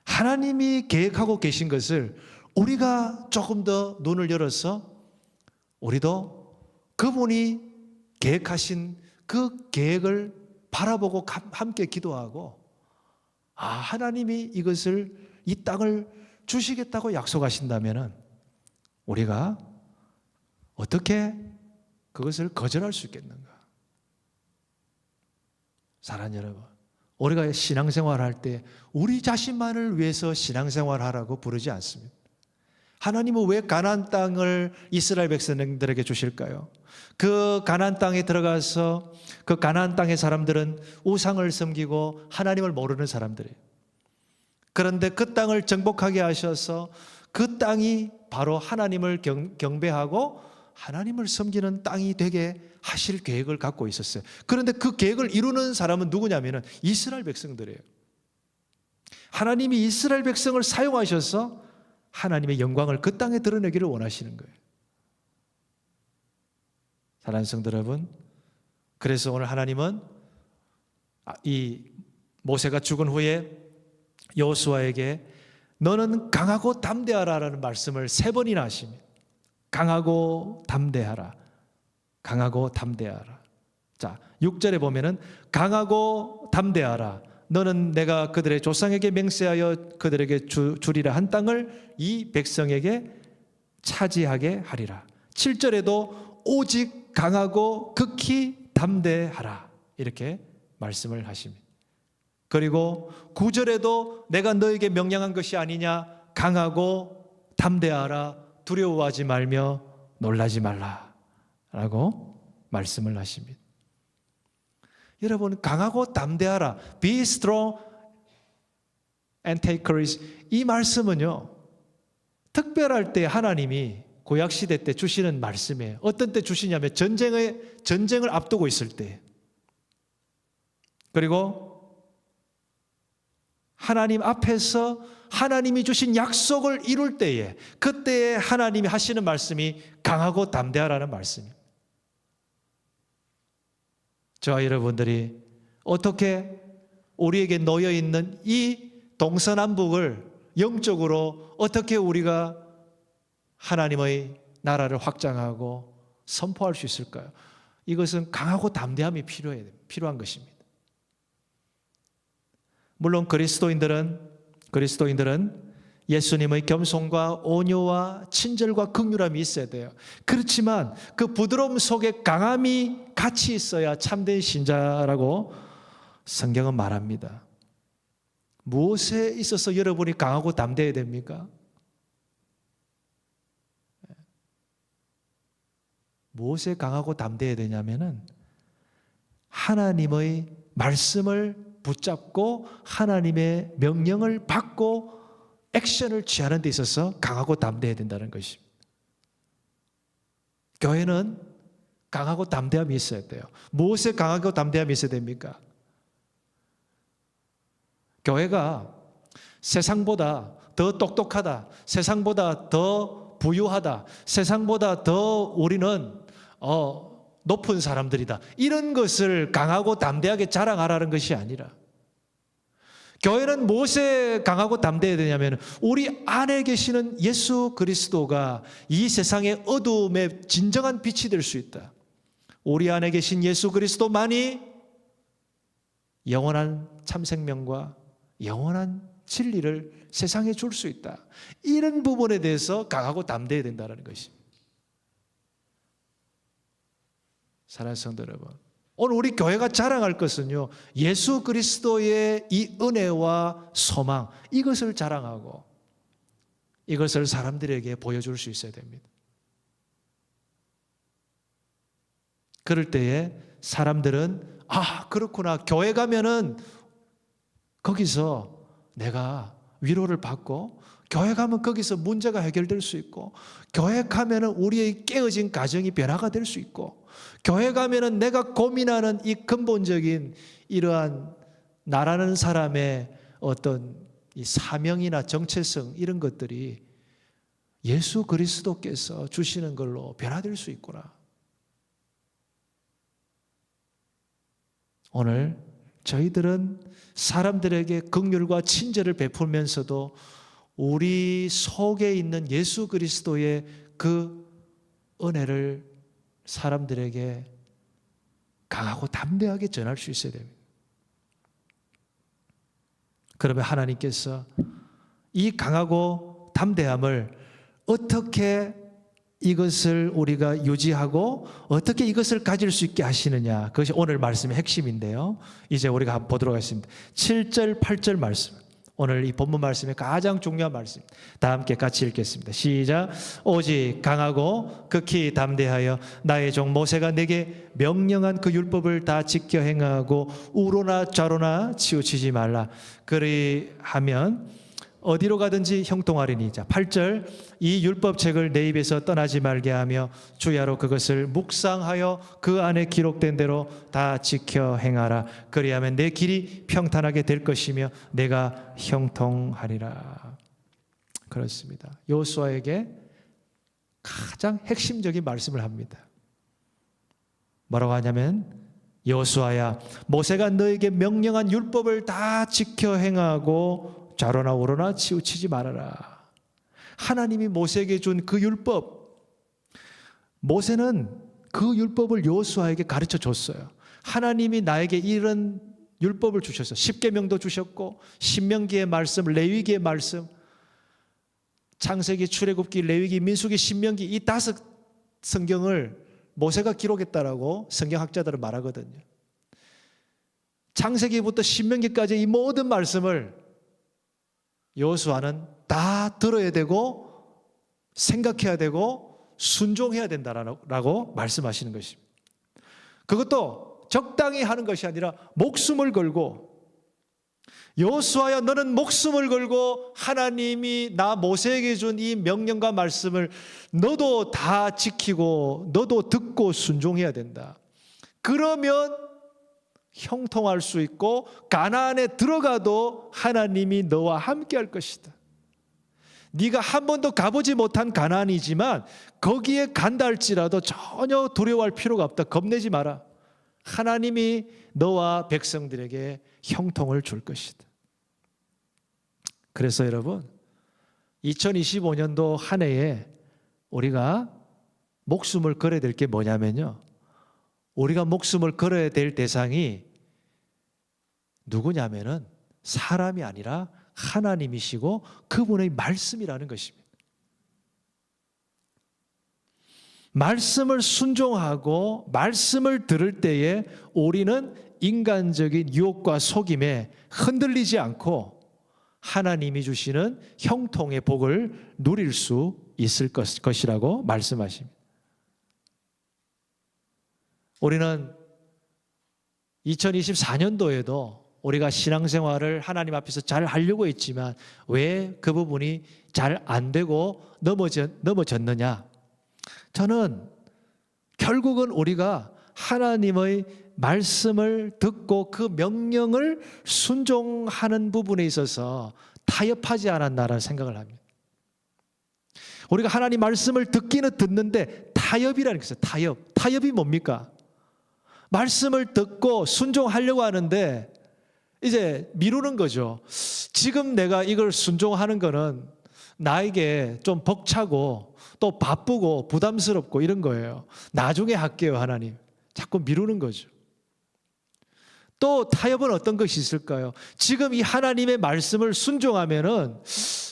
하나님이 계획하고 계신 것을 우리가 조금 더 눈을 열어서 우리도 그분이 계획하신 그 계획을 바라보고 함께 기도하고, 하나님이 이 땅을 주시겠다고 약속하신다면 우리가 어떻게 그것을 거절할 수 있겠는가? 사랑하는 여러분, 우리가 신앙생활할 때 우리 자신만을 위해서 신앙생활하라고 부르지 않습니다. 하나님은 왜 가나안 땅을 이스라엘 백성들에게 주실까요? 그 가나안 땅에 들어가서 그 가나안 땅의 사람들은 우상을 섬기고 하나님을 모르는 사람들이에요. 그런데 그 땅을 정복하게 하셔서 그 땅이 바로 하나님을 경배하고 하나님을 섬기는 땅이 되게 하실 계획을 갖고 있었어요. 그런데 그 계획을 이루는 사람은 누구냐면은 이스라엘 백성들이에요. 하나님이 이스라엘 백성을 사용하셔서 하나님의 영광을 그 땅에 드러내기를 원하시는 거예요. 사랑하는 성도 여러분, 그래서 오늘 하나님은 이 모세가 죽은 후에 여호수아에게 너는 강하고 담대하라라는 말씀을 3번이나 하십니다. 강하고 담대하라. 강하고 담대하라. 자, 6절에 보면은 강하고 담대하라. 너는 내가 그들의 조상에게 맹세하여 그들에게 주리라 한 땅을 이 백성에게 차지하게 하리라. 7절에도 오직 강하고 극히 담대하라. 이렇게 말씀을 하십니다. 그리고 9절에도 내가 너에게 명령한 것이 아니냐, 강하고 담대하라, 두려워하지 말며 놀라지 말라 라고 말씀을 하십니다. 여러분, 강하고 담대하라. Be strong and take courage. 이 말씀은요, 특별할 때 하나님이 구약시대 때 주시는 말씀이에요. 어떤 때 주시냐면 전쟁을 앞두고 있을 때, 그리고 하나님 앞에서 하나님이 주신 약속을 이룰 때에, 그때에 하나님이 하시는 말씀이 강하고 담대하라는 말씀이에요. 저와 여러분들이 어떻게 우리에게 놓여 있는 이 동서남북을 영적으로 어떻게 우리가 하나님의 나라를 확장하고 선포할 수 있을까요? 이것은 강하고 담대함이 필요한 것입니다. 물론 그리스도인들은 예수님의 겸손과 온유와 친절과 긍휼함이 있어야 돼요. 그렇지만 그 부드러움 속에 강함이 같이 있어야 참된 신자라고 성경은 말합니다. 무엇에 있어서 여러분이 강하고 담대해야 됩니까? 무엇에 강하고 담대해야 되냐면은 하나님의 말씀을 붙잡고 하나님의 명령을 받고 액션을 취하는 데 있어서 강하고 담대해야 된다는 것입니다. 교회는 강하고 담대함이 있어야 돼요. 무엇에 강하고 담대함이 있어야 됩니까? 교회가 세상보다 더 똑똑하다, 세상보다 더 부유하다, 세상보다 더 우리는 높은 사람들이다, 이런 것을 강하고 담대하게 자랑하라는 것이 아니라, 교회는 무엇에 강하고 담대해야 되냐면 우리 안에 계시는 예수 그리스도가 이 세상의 어두움에 진정한 빛이 될 수 있다. 우리 안에 계신 예수 그리스도만이 영원한 참생명과 영원한 진리를 세상에 줄 수 있다. 이런 부분에 대해서 강하고 담대해야 된다는 것입니다. 사랑하는 성도 여러분, 오늘 우리 교회가 자랑할 것은요, 예수 그리스도의 이 은혜와 소망, 이것을 자랑하고 이것을 사람들에게 보여줄 수 있어야 됩니다. 그럴 때에 사람들은 그렇구나, 교회 가면은 거기서 내가 위로를 받고, 교회 가면 거기서 문제가 해결될 수 있고, 교회 가면은 우리의 깨어진 가정이 변화가 될 수 있고, 교회 가면은 내가 고민하는 이 근본적인 이러한 나라는 사람의 어떤 이 사명이나 정체성, 이런 것들이 예수 그리스도께서 주시는 걸로 변화될 수 있구나. 오늘 저희들은 사람들에게 긍휼과 친절을 베풀면서도 우리 속에 있는 예수 그리스도의 그 은혜를 사람들에게 강하고 담대하게 전할 수 있어야 됩니다. 그러면 하나님께서 이 강하고 담대함을 어떻게 이것을 우리가 유지하고 어떻게 이것을 가질 수 있게 하시느냐, 그것이 오늘 말씀의 핵심인데요. 이제 우리가 한번 보도록 하겠습니다. 7절 8절 말씀, 오늘 이 본문 말씀의 가장 중요한 말씀, 다 함께 같이 읽겠습니다. 시작. 오직 강하고 극히 담대하여 나의 종 모세가 내게 명령한 그 율법을 다 지켜 행하고 우로나 좌로나 치우치지 말라. 그리하면 어디로 가든지 형통하리니. 자, 8절. 이 율법책을 내 입에서 떠나지 말게 하며 주야로 그것을 묵상하여 그 안에 기록된 대로 다 지켜 행하라. 그리하면 내 길이 평탄하게 될 것이며 내가 형통하리라. 그렇습니다. 여호수아에게 가장 핵심적인 말씀을 합니다. 뭐라고 하냐면, 여호수아야, 모세가 너에게 명령한 율법을 다 지켜 행하고 좌로나 우로나 치우치지 말아라. 하나님이 모세에게 준 그 율법, 모세는 그 율법을 여호수아에게 가르쳐 줬어요. 하나님이 나에게 이런 율법을 주셨어요. 십계명도 주셨고, 신명기의 말씀, 레위기의 말씀, 창세기, 출애굽기, 레위기, 민수기, 신명기, 이 5 성경을 모세가 기록했다라고 성경학자들은 말하거든요. 창세기부터 신명기까지 이 모든 말씀을 여호수아는 다 들어야 되고 생각해야 되고 순종해야 된다라고 말씀하시는 것입니다. 그것도 적당히 하는 것이 아니라 목숨을 걸고, 여호수아야 너는 목숨을 걸고 하나님이 나 모세에게 준 이 명령과 말씀을 너도 다 지키고 너도 듣고 순종해야 된다. 그러면 형통할 수 있고 가나안에 들어가도 하나님이 너와 함께 할 것이다. 네가 한 번도 가보지 못한 가나안이지만 거기에 간다 할지라도 전혀 두려워할 필요가 없다. 겁내지 마라. 하나님이 너와 백성들에게 형통을 줄 것이다. 그래서 여러분, 2025년도 한 해에 우리가 목숨을 걸어야 될 게 뭐냐면요, 우리가 목숨을 걸어야 될 대상이 누구냐면은 사람이 아니라 하나님이시고 그분의 말씀이라는 것입니다. 말씀을 순종하고 말씀을 들을 때에 우리는 인간적인 유혹과 속임에 흔들리지 않고 하나님이 주시는 형통의 복을 누릴 수 있을 것이라고 말씀하십니다. 우리는 2024년도에도 우리가 신앙생활을 하나님 앞에서 잘 하려고 했지만 왜 그 부분이 잘 안 되고 넘어졌느냐? 저는 결국은 우리가 하나님의 말씀을 듣고 그 명령을 순종하는 부분에 있어서 타협하지 않았나라는 생각을 합니다. 우리가 하나님 말씀을 듣기는 듣는데 타협이라는 것이죠. 타협이 뭡니까? 말씀을 듣고 순종하려고 하는데 이제 미루는 거죠. 지금 내가 이걸 순종하는 거는 나에게 좀 벅차고 또 바쁘고 부담스럽고 이런 거예요. 나중에 할게요, 하나님. 자꾸 미루는 거죠. 또 타협은 어떤 것이 있을까요? 지금 이 하나님의 말씀을 순종하면은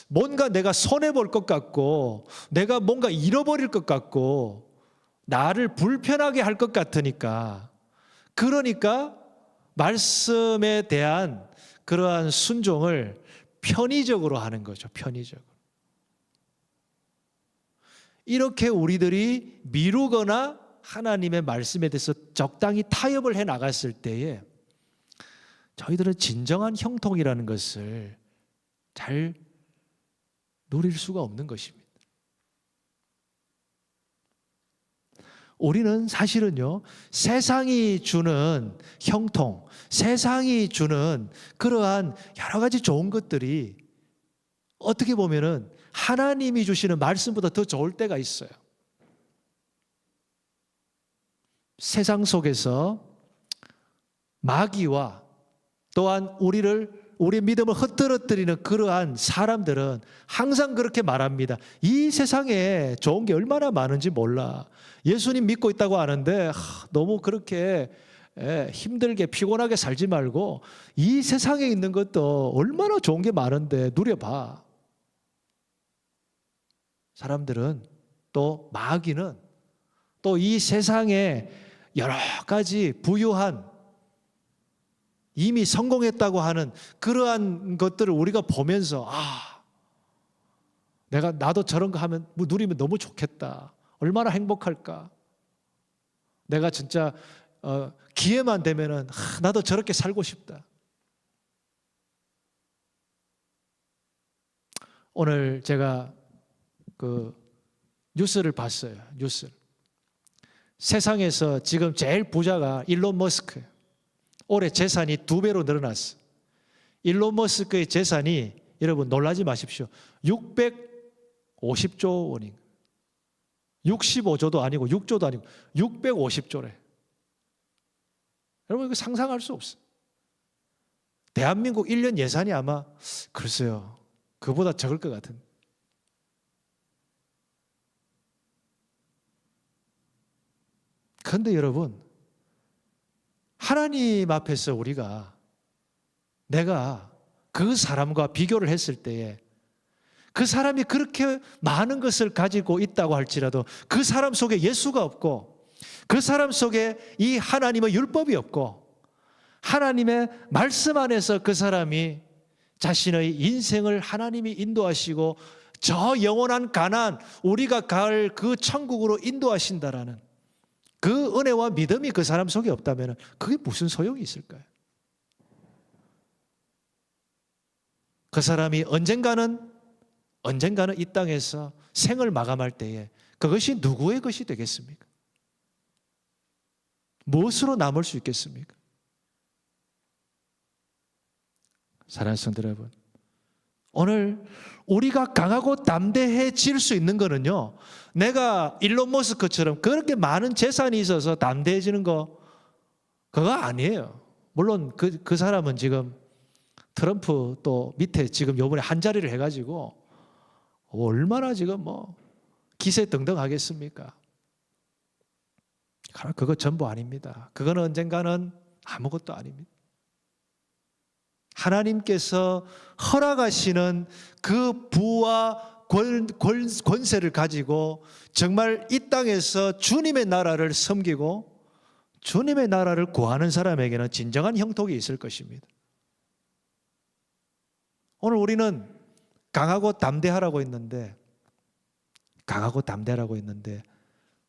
뭔가 내가 손해볼 것 같고 내가 뭔가 잃어버릴 것 같고 나를 불편하게 할 것 같으니까, 그러니까 말씀에 대한 그러한 순종을 편의적으로 하는 거죠. 편의적으로. 이렇게 우리들이 미루거나 하나님의 말씀에 대해서 적당히 타협을 해 나갔을 때에 저희들은 진정한 형통이라는 것을 잘 누릴 수가 없는 것입니다. 우리는 사실은요, 세상이 주는 형통, 세상이 주는 그러한 여러 가지 좋은 것들이 어떻게 보면은 하나님이 주시는 말씀보다 더 좋을 때가 있어요. 세상 속에서 마귀와 또한 우리의 믿음을 흩뜨러뜨리는 그러한 사람들은 항상 그렇게 말합니다. 이 세상에 좋은 게 얼마나 많은지 몰라. 예수님 믿고 있다고 하는데 너무 그렇게 힘들게 피곤하게 살지 말고 이 세상에 있는 것도 얼마나 좋은 게 많은데 누려봐. 사람들은 또 마귀는 또 이 세상에 여러 가지 부유한 이미 성공했다고 하는 그러한 것들을 우리가 보면서 나도 저런 거 하면 누리면 너무 좋겠다. 얼마나 행복할까. 내가 진짜 기회만 되면은 나도 저렇게 살고 싶다. 오늘 제가 뉴스를 봤어요. 뉴스를. 세상에서 지금 제일 부자가 일론 머스크예요. 올해 재산이 2배로 늘어났어. 일론 머스크의 재산이 여러분 놀라지 마십시오. 650조 원인. 65조도 아니고 6조도 아니고 650조래. 여러분 이거 상상할 수 없어요. 대한민국 1년 예산이 아마 글쎄요, 그보다 적을 것 같은. 그런데 여러분, 하나님 앞에서 내가 그 사람과 비교를 했을 때에 그 사람이 그렇게 많은 것을 가지고 있다고 할지라도 그 사람 속에 예수가 없고 그 사람 속에 이 하나님의 율법이 없고 하나님의 말씀 안에서 그 사람이 자신의 인생을 하나님이 인도하시고 저 영원한 가나안, 우리가 갈 그 천국으로 인도하신다라는 그 은혜와 믿음이 그 사람 속에 없다면 그게 무슨 소용이 있을까요? 그 사람이 언젠가는 이 땅에서 생을 마감할 때에 그것이 누구의 것이 되겠습니까? 무엇으로 남을 수 있겠습니까? 사랑하는 성도 여러분, 오늘 우리가 강하고 담대해질 수 있는 거는요, 내가 일론 머스크처럼 그렇게 많은 재산이 있어서 담대해지는 거 그거 아니에요. 물론 그 사람은 지금 트럼프 또 밑에 지금 요번에 한 자리를 해가지고 얼마나 지금 기세등등하겠습니까? 그거 전부 아닙니다. 그거는 언젠가는 아무것도 아닙니다. 하나님께서 허락하시는 그 부와 권세를 가지고 정말 이 땅에서 주님의 나라를 섬기고 주님의 나라를 구하는 사람에게는 진정한 형통이 있을 것입니다. 오늘 우리는 강하고 담대하라고 했는데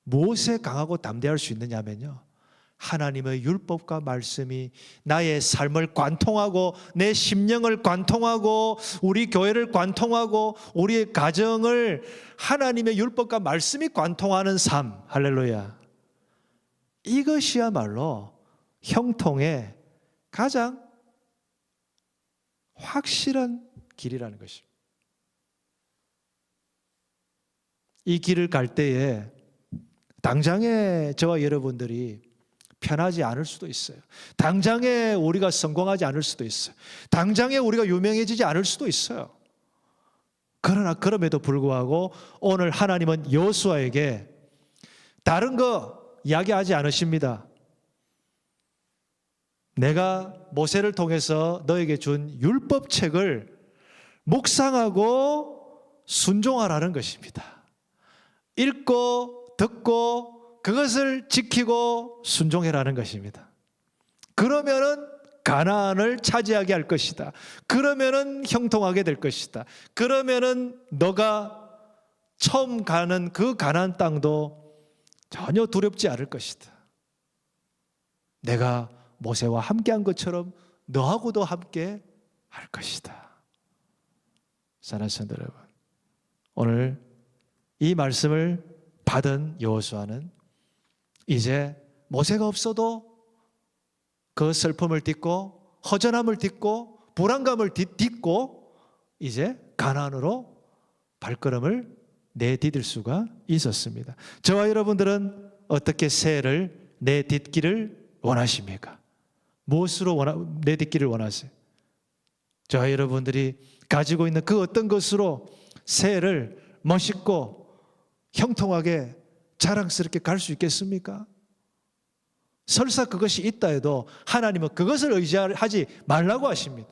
무엇에 강하고 담대할 수 있느냐면요, 하나님의 율법과 말씀이 나의 삶을 관통하고 내 심령을 관통하고 우리 교회를 관통하고 우리의 가정을 하나님의 율법과 말씀이 관통하는 삶, 할렐루야. 이것이야말로 형통의 가장 확실한 길이라는 것입니다. 이 길을 갈 때에 당장에 저와 여러분들이 편하지 않을 수도 있어요. 당장에 우리가 성공하지 않을 수도 있어요. 당장에 우리가 유명해지지 않을 수도 있어요. 그러나 그럼에도 불구하고 오늘 하나님은 여호수아에게 다른 거 이야기하지 않으십니다. 내가 모세를 통해서 너에게 준 율법책을 묵상하고 순종하라는 것입니다. 읽고 듣고 그것을 지키고 순종해라는 것입니다. 그러면은 가나안을 차지하게 할 것이다. 그러면은 형통하게 될 것이다. 그러면은 너가 처음 가는 그 가나안 땅도 전혀 두렵지 않을 것이다. 내가 모세와 함께한 것처럼 너하고도 함께 할 것이다. 사랑하는 성도 여러분, 오늘 이 말씀을 받은 여호수아는 이제 모세가 없어도 그 슬픔을 딛고 허전함을 딛고 불안감을 딛고 이제 가나안으로 발걸음을 내디딜 수가 있었습니다. 저와 여러분들은 어떻게 새해를 내딛기를 원하십니까? 무엇으로 내딛기를 원하세요? 저와 여러분들이 가지고 있는 그 어떤 것으로 새해를 멋있고 형통하게 자랑스럽게 갈 수 있겠습니까? 설사 그것이 있다 해도 하나님은 그것을 의지하지 말라고 하십니다.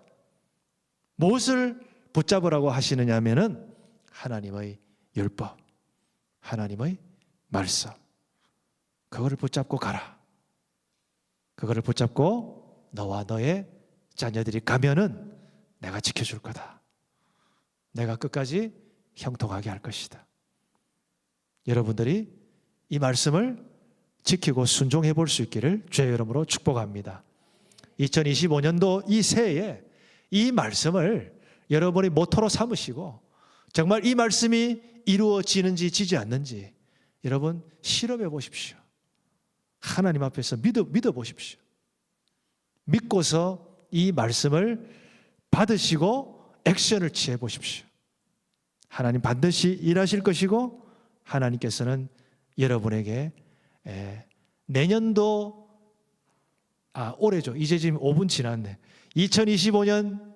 무엇을 붙잡으라고 하시느냐 하면은 하나님의 율법, 하나님의 말씀, 그거를 붙잡고 가라. 그거를 붙잡고 너와 너의 자녀들이 가면은 내가 지켜줄 거다. 내가 끝까지 형통하게 할 것이다. 여러분들이 이 말씀을 지키고 순종해 볼 수 있기를 주의 이름으로 축복합니다. 2025년도 이 새해에 이 말씀을 여러분이 모토로 삼으시고 정말 이 말씀이 이루어지는지 지지 않는지 여러분 실험해 보십시오. 하나님 앞에서 믿어 보십시오. 믿고서 이 말씀을 받으시고 액션을 취해 보십시오. 하나님 반드시 일하실 것이고 하나님께서는 여러분에게 내년도 올해죠. 이제 지금 5분 지났네. 2025년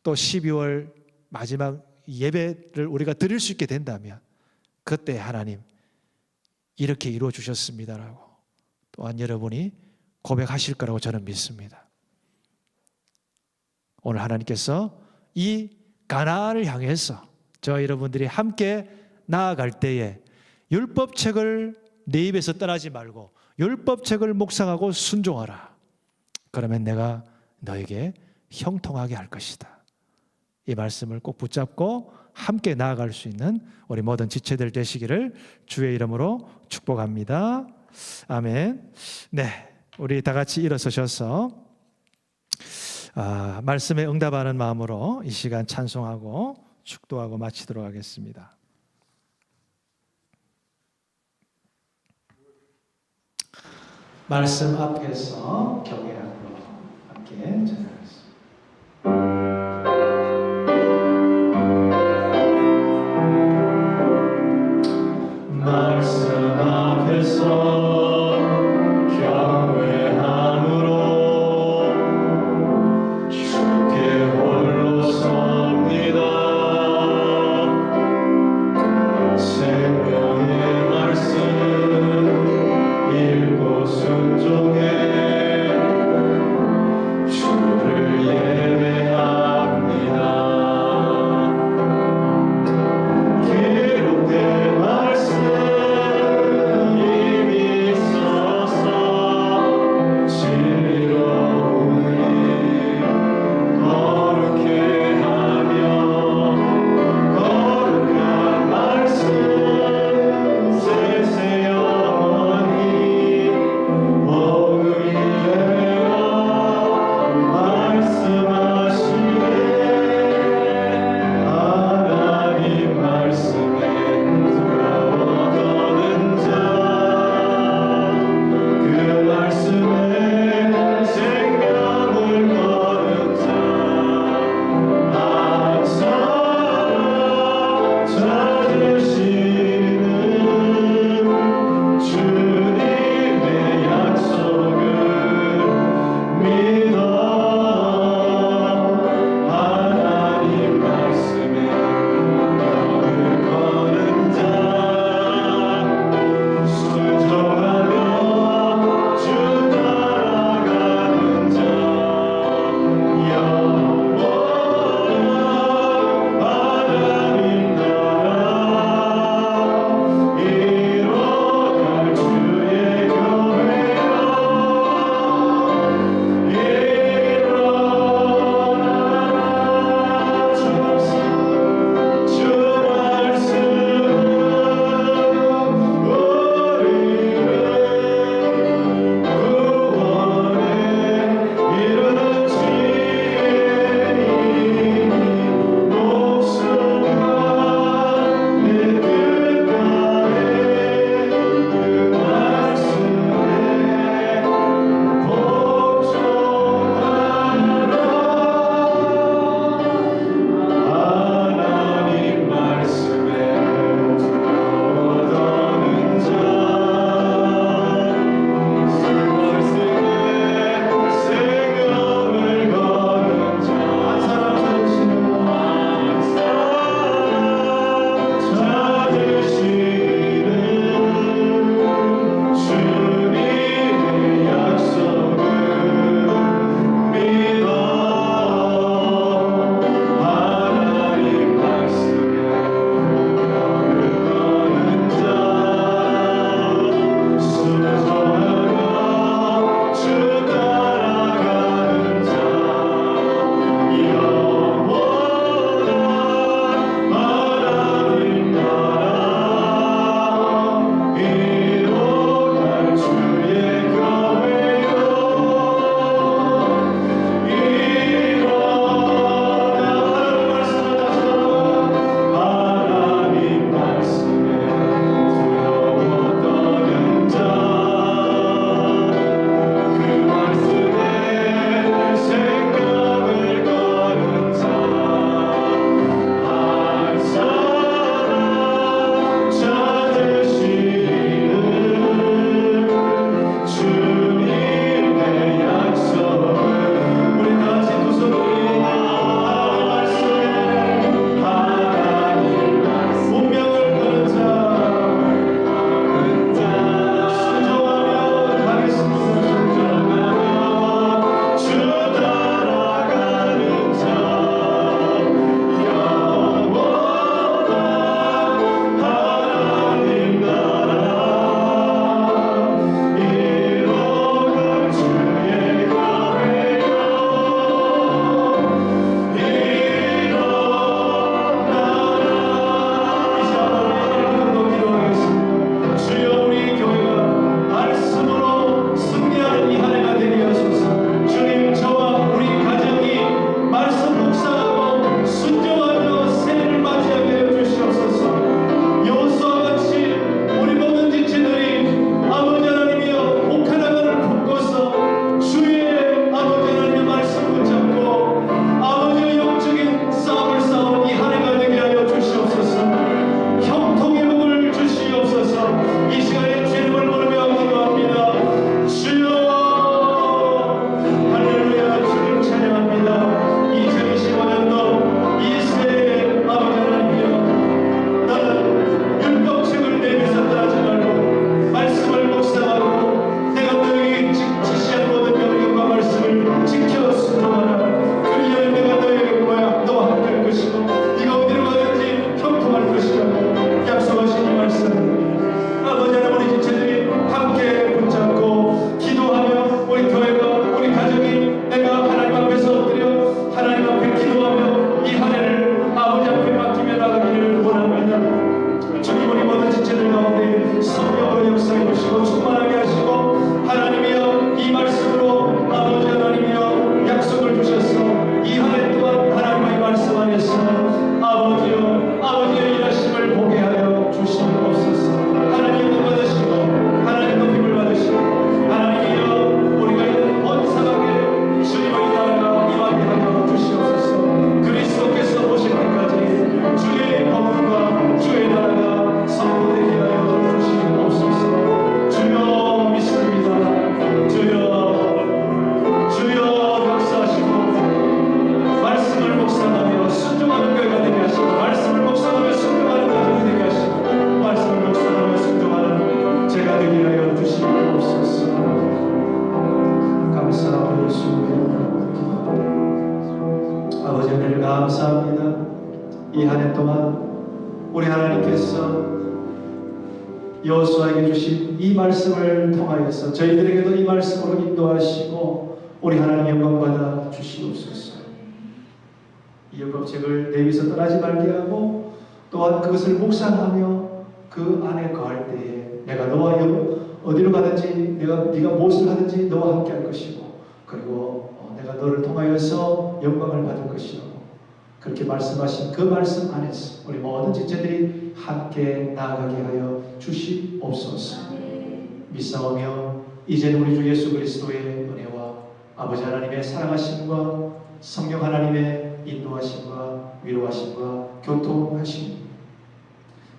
또 12월 마지막 예배를 우리가 드릴 수 있게 된다면 그때 하나님 이렇게 이루어 주셨습니다라고 또한 여러분이 고백하실 거라고 저는 믿습니다. 오늘 하나님께서 이 가나안을 향해서 저와 여러분들이 함께 나아갈 때에 율법책을 내 입에서 떠나지 말고 율법책을 묵상하고 순종하라. 그러면 내가 너에게 형통하게 할 것이다. 이 말씀을 꼭 붙잡고 함께 나아갈 수 있는 우리 모든 지체들 되시기를 주의 이름으로 축복합니다. 아멘. 네, 우리 다 같이 일어서셔서 말씀에 응답하는 마음으로 이 시간 찬송하고 축도하고 마치도록 하겠습니다. 말씀 앞에서 경외함으로 함께 찬양하겠습니다. 말씀 앞에서 경외함으로 주께 홀로 섭니다. 생명의 말씀 읽고 순종해 주를 예배합니다. 기록된 말씀 그대로 역사해 주시고 충만하게 하시고 하나님이여 이 말씀으로 아버지 하나님이여 약속을 주셔서 이 한 해 동안 하나님의 말씀 안에서 아버지의 일하심을 보게 하여 주시옵소서. 하나님 복 받으시고 하나님 높임을 받으시고 하나님이여 우리가 있는 온 사방에 주님의 나라가 임하게 하여 주시옵소서. 그리스도께서 오실 때까지 주의 법과 주의 나라가 선포되게 하여 주시옵소서. 주여 믿습니다. 주여 역사하시고 말씀을 묵상하며 순종하는 교회가 되게 하시고 말씀을 묵상하며 순종하는 가정이 되게 하시고 말씀을 묵상하며 순종하는 제가 되게 하여 주시옵소서. 감사하고 예수님 아버지 하나님 감사합니다. 이 한 해 동안 우리 하나님께서 여호수아에게 주신 이 말씀을 통하여서 저희들에게도 이 말씀으로 인도하시고 우리 하나님 영광 받아 주시옵소서. 이 율법책을 내 위에서 떠나지 말게 하고 또한 그것을 묵상하며 그 안에 거할 때에 내가 너와 어디로 가든지 네가 무엇을 하든지 너와 함께 할 것이고 그리고 내가 너를 통하여서 영광을 받을 것이라고 그렇게 말씀하신 그 말씀 안에서 우리 모든 지체들이 함께 나아가게 하여 주시옵소서. 믿사오며 이제는 우리 주 예수 그리스도의 은혜와 아버지 하나님의 사랑하심과 성령 하나님의 인도하심과 위로하심과 교통하심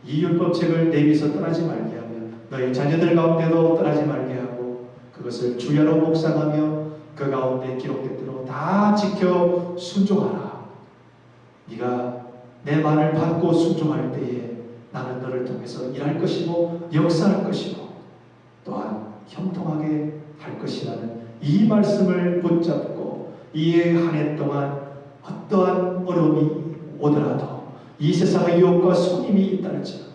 이 율법책을 내 위에서 떠나지 말게 하며 너희 자녀들 가운데도 떠나지 말게 하고 그것을 주야로 묵상하며 그 가운데 기록된 대로 다 지켜 순종하라. 네가 내 말을 받고 순종할 때에 나는 너를 통해서 일할 것이고 역사할 것이고 또한 형통하게 할 것이라는 이 말씀을 붙잡고 이 한 해 동안 어떠한 어려움이 오더라도 이 세상의 유혹과 손님이 있다할지라도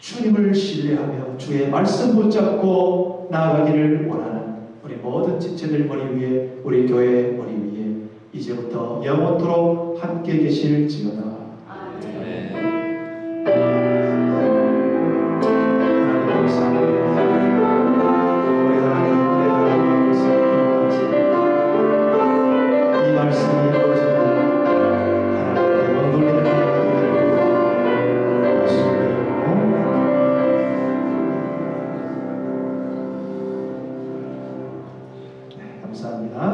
주님을 신뢰하며 주의 말씀 붙잡고 나아가기를 원하는 우리 모든 지체들 머리 위에 우리 교회 머리 위에 이제부터 영원토록 함께 계실지어다.